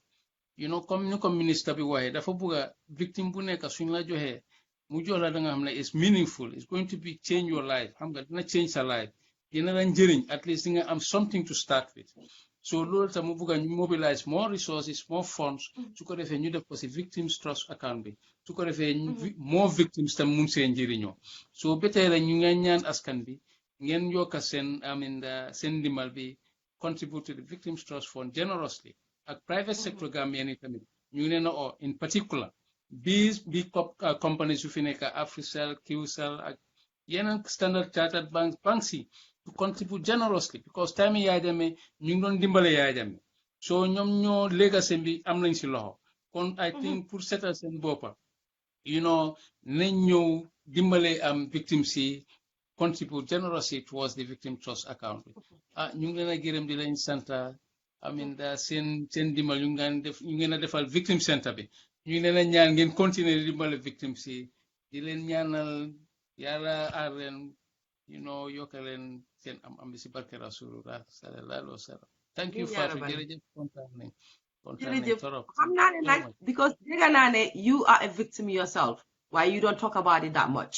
Comme ni ko ministre bi waxee dafa bëgg victim bu nekk suñ la joxee mu jox la da nga xam ne is meaningful, it's going to be change your life xam nga dina change sa life dina la njëriñ at least di nga am something to start with. So loolu tam mu bëgg ñu mobilize more resources, more funds su ko defee ñu def ko si victims trust account bi su ko defee more victims tam mun seen njëriñoo. So ba tey rek ñu ngeen ñaan askan bi ngeen yokka seen seen ndimbal bi contribute to the victims trust fund generously. Ak private sector Gambian tamit ñu ngi leen a in particular these big companies yu fi nekk Africell, QCell ak yeneen Standard Chartered banks yi to contribute generously because time Yaya Jammeh ñu ngi doon dimbale Yaya Jammeh so ñoom ñoo legacy bi am nañ si loxo kon I think pour seetal seen boppa nañ ñëw dimbale victims yi contribute generously towards the victim trust account bi ñu ngi leen a gërëm di leen santa seen dimbal ñu ngeen a defal victim center bi ñu ngi leen a ñaan ngeen continuer di dimbale victims yi di leen ñaanal yàlla aar leen yokka leen seen am bi si barke Rasulullah sallallahu alayhi wa sallam. Thank you Fatou jërëjëf kontaan nañ torop xam naa ne nag because dégg naa ne you are a victim yourself why you don't talk about it that much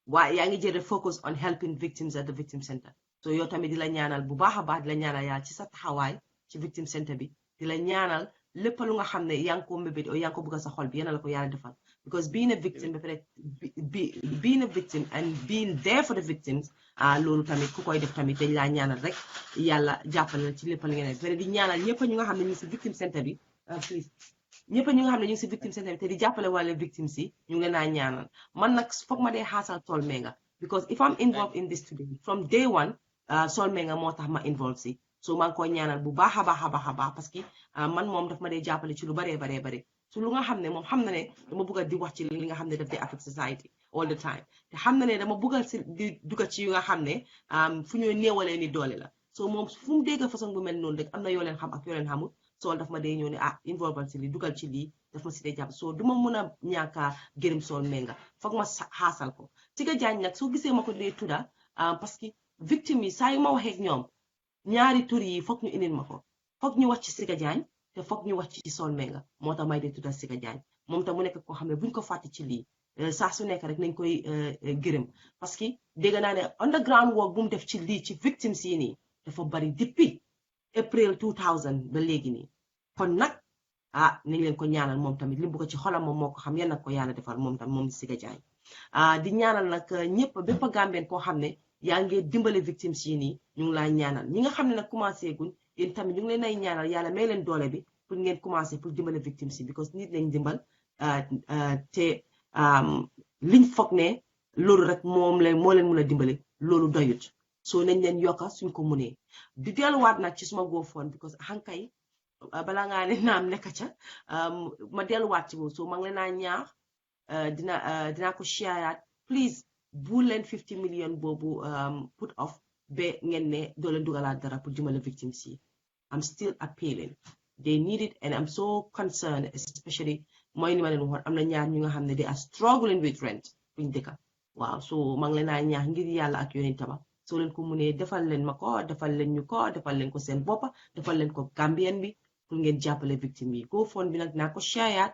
waaye yaa ngi jël focus on helping victims at the victim center so yow tamit di la ñaanal bu baax a baax di la ñaanal yàlla ci sa taxawaay ci victim center bi di la ñaanal lépp lu nga xam ne yaa ngi ko mbébét o yaa ngi ko bëgg sa xol bi yéen la ko yàlla defal because being a victim ba pare being a victim and being there for the victims loolu tamit ku koy def tamit dañ laa ñaanal rek yàlla jàppale ci lépp lu ngeen def di ñaanal ñëpp ñu nga xam ne ñu si victim center bi please ñëpp ñu nga xam ne ñu si victim center bi te di jàppale wàlle victims yi ñu ngi leen a ñaanal man nag foog ma dee xaasal Solmenga because if I'm involved in this today from day one Solmenga moo tax ma involve si so maa ngi koy ñaanal bu baax a baax parce que man moom daf ma dee jàppale ci lu bare su lu nga xam ne moom xam na ne dama bëgg a di wax ci li nga xam ne daf dee affect society all the time te xam na ne dama bëggal si di dugal ci yu nga xam ne fu ñuy néewalee ni doole la so moom fu mu dégg façon bu mel noonu rek am na yoo leen xam ak yoo leen xamul so daf ma dee ñëw ne involve si li dugal ci lii daf ma si dee jàpp so du ma mun a ñàkk gërëm Solmenga foog ma xaasal ko Siga Jagne nag soo gisee ma ko dee tudda parce que victime yi saa yu ma waxee ak ñoom ñaari tur yi foog ñu indil ma ko foog ñu wax ci Siga Jagne te foog ñu wax ci Solmenga moo tax may dee tudda Siga Jagne moom tam mu nekk koo xam ne buñ ko fàtte ci lii saa su nekk rek nañ koy gërëm parce que dégg naa ne underground work bu mu def ci lii ci victimes yi nii dafa bari depuis April 2000 ba léegi nii kon nag nañ leen ko ñaanal moom tamit li mu bëgg ci xolam moom moo ko xam yan nag ko yàlla defal moom tam moom Siga Jagne di ñaanal nag ñëpp bépp Gambien koo xam ne yaa ngi dimbale victimes yi nii ñu ngi laa ñaanal ñi nga xam ne nag commencé guñ yéen tamit ñu ngi leen ay ñaanal yàlla may leen doole bi pour ngeen commencé pour dimbale victimes yi because nit nañ dimbal te liñ foog ne loolu rek moo leen mun a dimbale loolu doyut soo nañ leen yokka suñ ko munee di delluwaat nag ci suma GoFund because xankay balaa ngaa ne naam nekk ca ma delluwaat ci boobu so ma ngi leen a ñaax dinaa ko shareaat please bu leen 50 million boobu put off ba ngeen ne doo leen dugalaat dara pour dimbale victims yi I'm still appealing they need it and I'm so concerned especially mooy ni ma leen waxoon am na ñaar ñu nga xam ne they are struggling with rent buñ dëkka waaw so maa ngi leen a ñaax ngir yàlla ak yonent ba soo leen ko munee defal leen ma ko defal leen ñu ko defal leen ko seen boppa defal leen ko Gambien bi pour ngeen jàppale victime yi GoFund bi nag naa ko shareaat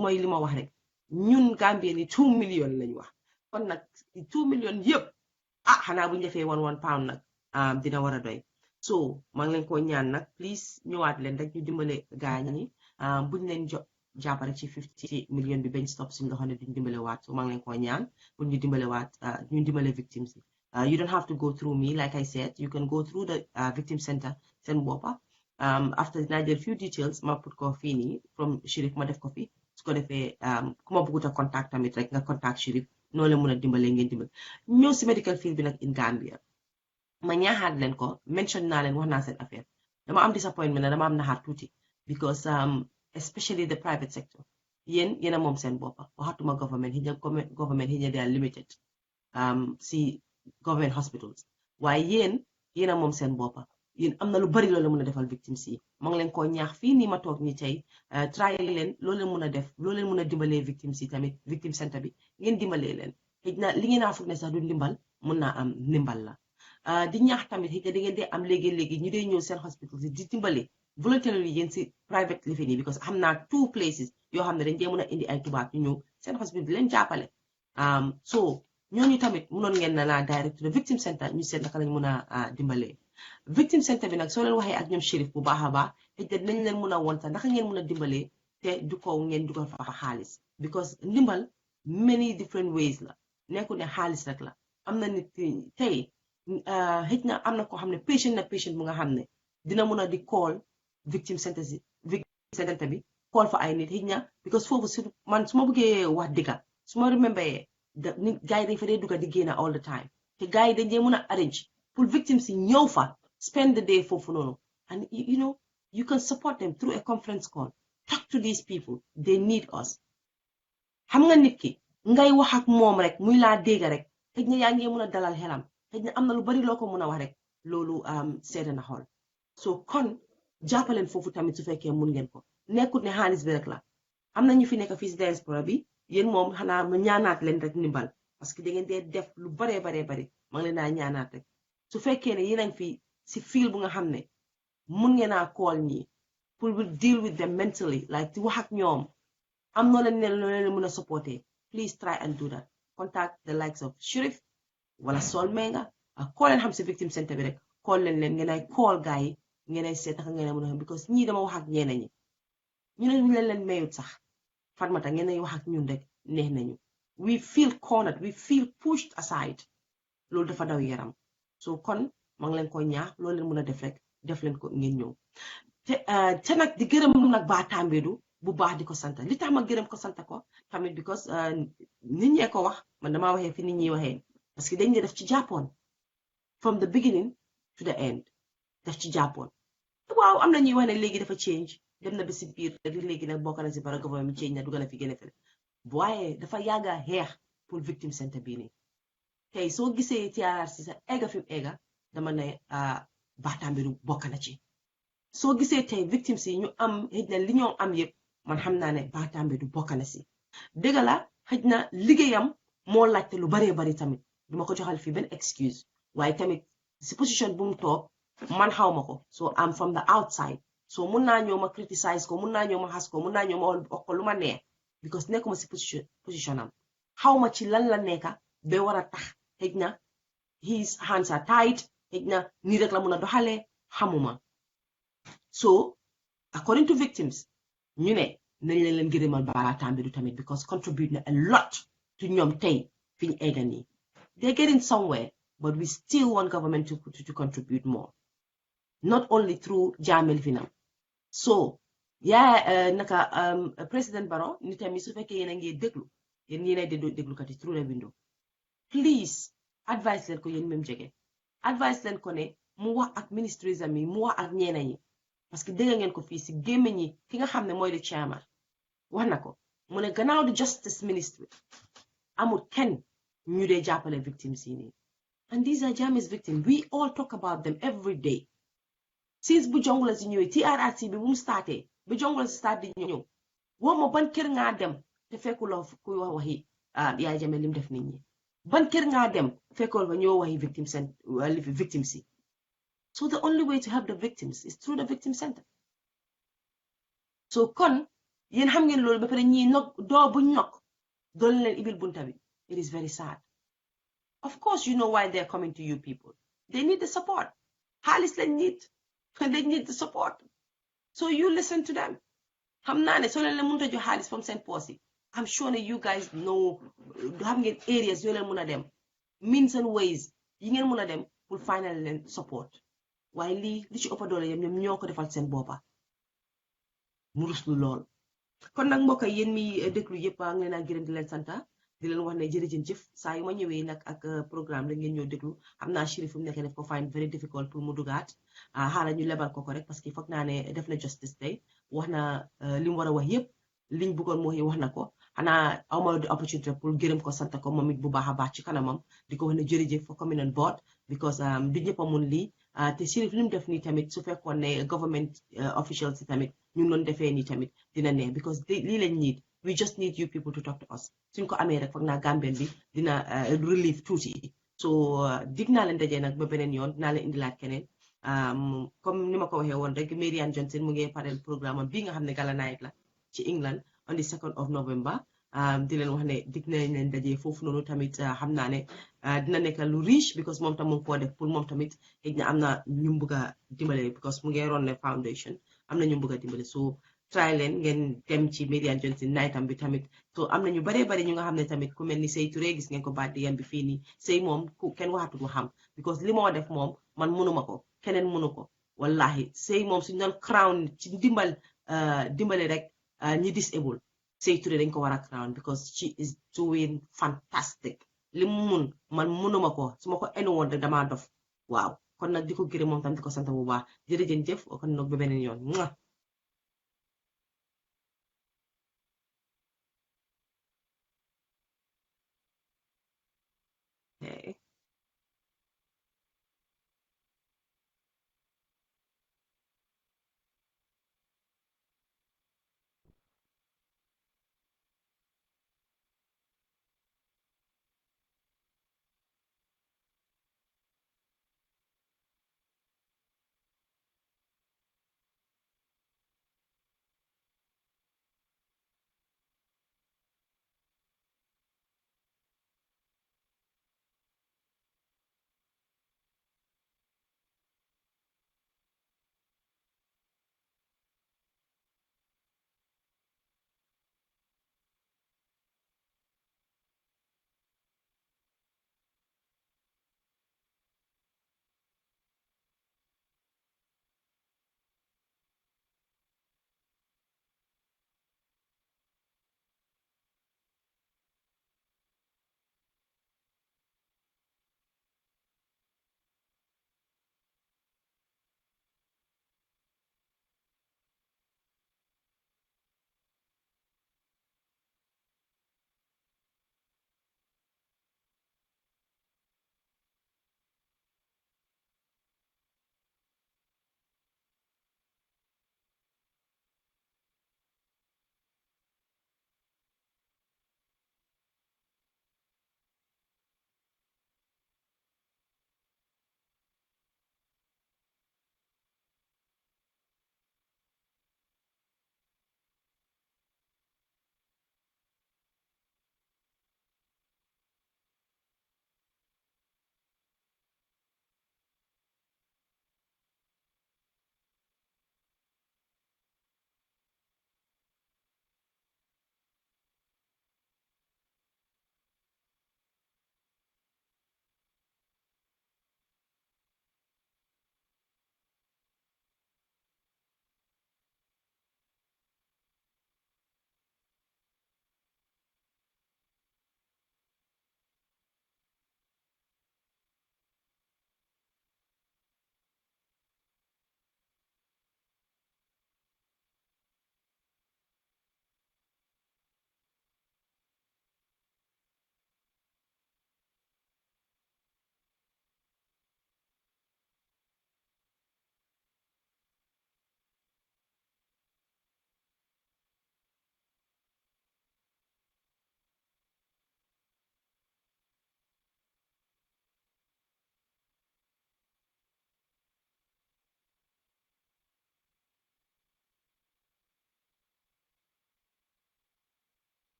mooy li ma wax rek ñun Gambien yi 2 million lañ wax kon nag 2 million yëpp xanaa bu ñu defee £1 nag dina war a doy so maa ngi leen ko ñaan nag please ñëwaat leen rek ñu dimbale gaañ ñi buñ leen jàppale ci 50 million bi bañ stop suñu loxo ne duñ dimbale waat so maa ngi leen ko ñaan pour ñu dimbale waat ñu dimbale victims yi you don't have to go through me like I said you can go through the victim center seen boppa after dinaa jël few details ma put ko fii nii from Sheriff ma def ko fi su ko defee ku ma bëggut a contact tamit rek nga contact Sheriff noonu la mun a dimbale ngeen dimbale ñëw si medical field bi nag in Gambia ma ñaaxaat leen ko mention naa leen wax naa seen affaire dama am disappointment ne dama am naxaat tuuti because especially the private sector yéen a moom seen boppa waxatuma government yi they are limited si government hospitals waaye yéen a moom seen boppa yéen am na lu bari loolu mën a defal victims yi ma ngi leen koo ñaax fii nii ma toog ni tey try leen loolu leen mën a def loolu leen mën a dimbalee victims yi tamit victim center bi ngeen dimbalee leen xëy na li ngeen a foog ne sax du ndimbal mun naa am ndimbal la di ñaax tamit xëy na da ngeen dee am léegi-léegi ñu dee ñëw seen hospitals yi di dimbale voluntarily yéen si private living yi because xam naa 2 places yoo xam ne dañ dee mën a indi ay tubaab ñu ñëw seen hospital di leen jàppale so ñooñu tamit mënoon ngeen na naa direct to the victim center ñu seet naka lañ mën a dimbalee victim center bi nag soo leen waxee ak ñoom Sheriff bu baax a baax xëy na dinañ leen mën a won sax naka ngeen mën a dimbalee te du ko ngeen dugal fa xaalis because ndimbal many different ways la nekkul ne xaalis rek la am na nit tey xëy na am na koo xam ne patient bu nga xam ne dina mën a di call victim center bi call fa ay nit xëy na because foofu man su ma bëggee wax dëgga su ma remember nit gars yi dañ fa dee dugga di génn all the time te gars yi dañ dee mën a arrange pour victims yi ñëw fa spend the day foofu noonu and you know you can support them through a conference call talk to these people they need us xam nga nit ki ngay wax ak moom rek muy laa dégg rek xëy na yaa ngi mën a dalal xelam xëy na am na lu bari loo ko mën a wax rek loolu seede na xool so kon jàppaleen foofu tamit su fekkee mun ngeen ko nekkut ne xaalis bi rek la am na ñu fi nekk fii si diaspora bi yéen moom xanaa ma ñaanaat leen rek ndimbal parce que da ngeen dee def lu baree bari ma ngi leen naa ñaanaat rek su fekkee ne yéen a ngi fi si fiil bu nga xam ne mun ngeen a call ñi pour deal with them mentally like di wax ak ñoom am noo leen mën a supporter please try and do that contact the likes of Sheriff wala Sol Menga call leen xam si victim center bi rek call leen ngeen ay call gars yi ngeen ay seet naka ngeen a mën a xam because ñii dama wax ak ñeneen ñi ñu ne ñu leen mayut sax Fatmata ngeen ay wax ak ñun rek neex nañu we feel cornered we feel pushed aside loolu dafa daw yaram so kon ma ngi leen ko ñaax loolu leen mën a def rek def leen ko ngeen ñëw te nag di gërëm nag Bah Tambadou bu baax di ko sant li tax ma gërëm ko sant ko tamit because nit ñee ko wax man damaa waxee fi nit ñi waxee parce que dañ ne def ci jàppoon from the beginning to the end daf ci jàppoon waaw am na ñuy wax ne léegi dafa change dem na ba si biir léegi nag bokk na si bara gouvernement mi change na dugg na fi gën a fële waaye dafa yàgga xeex pour victim center bii nii tey soo gisee TRRC sa egga fi mu egga dama ne Bah Tambadou bokk na ci soo gisee tey victims yi ñu am xëj na li ñoo am yëpp man xam naa ne Bah Tambadou bokk na si dëgg la xëj na liggéeyam moo laajte lu baree bari tamit duma ko joxal fii benn excuse waaye tamit si position bu mu toog man xaw ma ko so am from the outside so mun naa ñëw ma criticize ko mun naa ñëw ma xas ko mun naa ñëw ma wax ko lu ma neex because nekkuma si position am xaw ma ci lan la nekka ba war a tax xëj na his hands are tied xëj na nii rek la mun a doxalee xamuma so according to victims ñu ne nañ leen gërëmal Bah Tambadou tamit because contribute na a lot to ñoom tey fi ñu egga nii they're getting somewhere but we still want government to contribute more not only through Jammeh Finam so naka President Barrow ni tamit su fekkee yéen a ngi déglu yéen yéen a déglukat yi through the window please advice leen ko yéen même jege advice leen ko ne mu wax ak ministries am yi mu wax ak ñeneen ñi parce que dégg ngeen ko fii si gémmiñ ñi ki nga xam ne mooy di chairman wax na ko mu ne gannaaw di justice ministry amul kenn ñu dee jàppale victims yi nii and these are Jammeh's victims we all talk about them every day since bu Jongula si ñëwee TRRC bi bu mu starté bu Jongula si start di ñëw woo ma ban kër ngaa dem te fekkuloo kuy wax waxi Yaya Jammeh lim def nit ñi ban kër ngaa dem fekkool fa ñoo waxi victims yi so the only way to help the victims is through the victim center so kon yéen xam ngeen loolu ba pare ñii doo bu ñokk doon leen ibil bunta bi it is very sad of course you know why they're coming to you people they need the support xaalis lañ need they need the support so you listen to them xam naa ne soo leen mënut a jox xaalis from seen poos yi I'm sure ne you guys know xam ngeen areas yoo leen mun a dem means and ways yi ngeen mun a dem pour final leen support waaye lii li ci ëpp doole yam ñoom ñoo ko defal seen boppa mu ruslu lool kon nag mbokk yéen mi déglu yëpp a ngi leen a gërëm di leen santa di leen wax ne jërëjëf saa yu ma ñëwee nag ak programme rek ngeen ñëw déglu xam naa Sheriff fu mu nekk def ko find very difficult pour mu dugaat xaaral ñu lebal ko rek parce que foog naa ne def na justice tey wax na li mu war a wax yëpp liñ bëggoon moo wax na ko xanaa awma di opportunité pour gërëm ko sant ko moom it bu baax a baax ci kanamam di ko wax ne jërëjëf for coming on board because du ñëpp a mun lii te Sheriff li mu def nii tamit su fekkoon ne government officials yi tamit ñu ngi doon defee nii tamit dina neex because lii lañ need we just need you people to talk to us suñ ko amee rek foog naa Gambien bi dina relief tuuti so dig naa leen dajee nag ba beneen yoon dinaa leen indilaat keneen comme ni ma ko waxee woon rek Marian Johnson mu ngi parel programme am bii nga xam ne Gala Night la ci England on the 2nd of November di leen wax ne dig nañ leen dajee foofu noonu tamit xam naa ne dina nekk lu riche because moom tam mu ngi koo def pour moom tamit xëy na am na ñu bëgg a dimbale because mu ngi ron ne foundation am na ñu bëgg a dimbale so try leen ngeen dem ci Marian Johnson nightam bi tamit so am na ñu baree bari ñu nga xam ne tamit ku mel ni Sey Touré gis ngeen ko baat di yam bi fii nii Sey moom ku kenn waxatu ko xam because li moo def moom man mënuma ko keneen mënu ko wallahi Sey moom suñu doon crown ci dimbale rek ñi disable Sey Touré dañ ko war a crown because she is doing fantastic li mu mun man mënuma ko su ma ko enu woon rek damaa dof waaw kon nag di ko gërëm moom tam di ko sant bu baax jërëjëf kon nag ba beneen yoon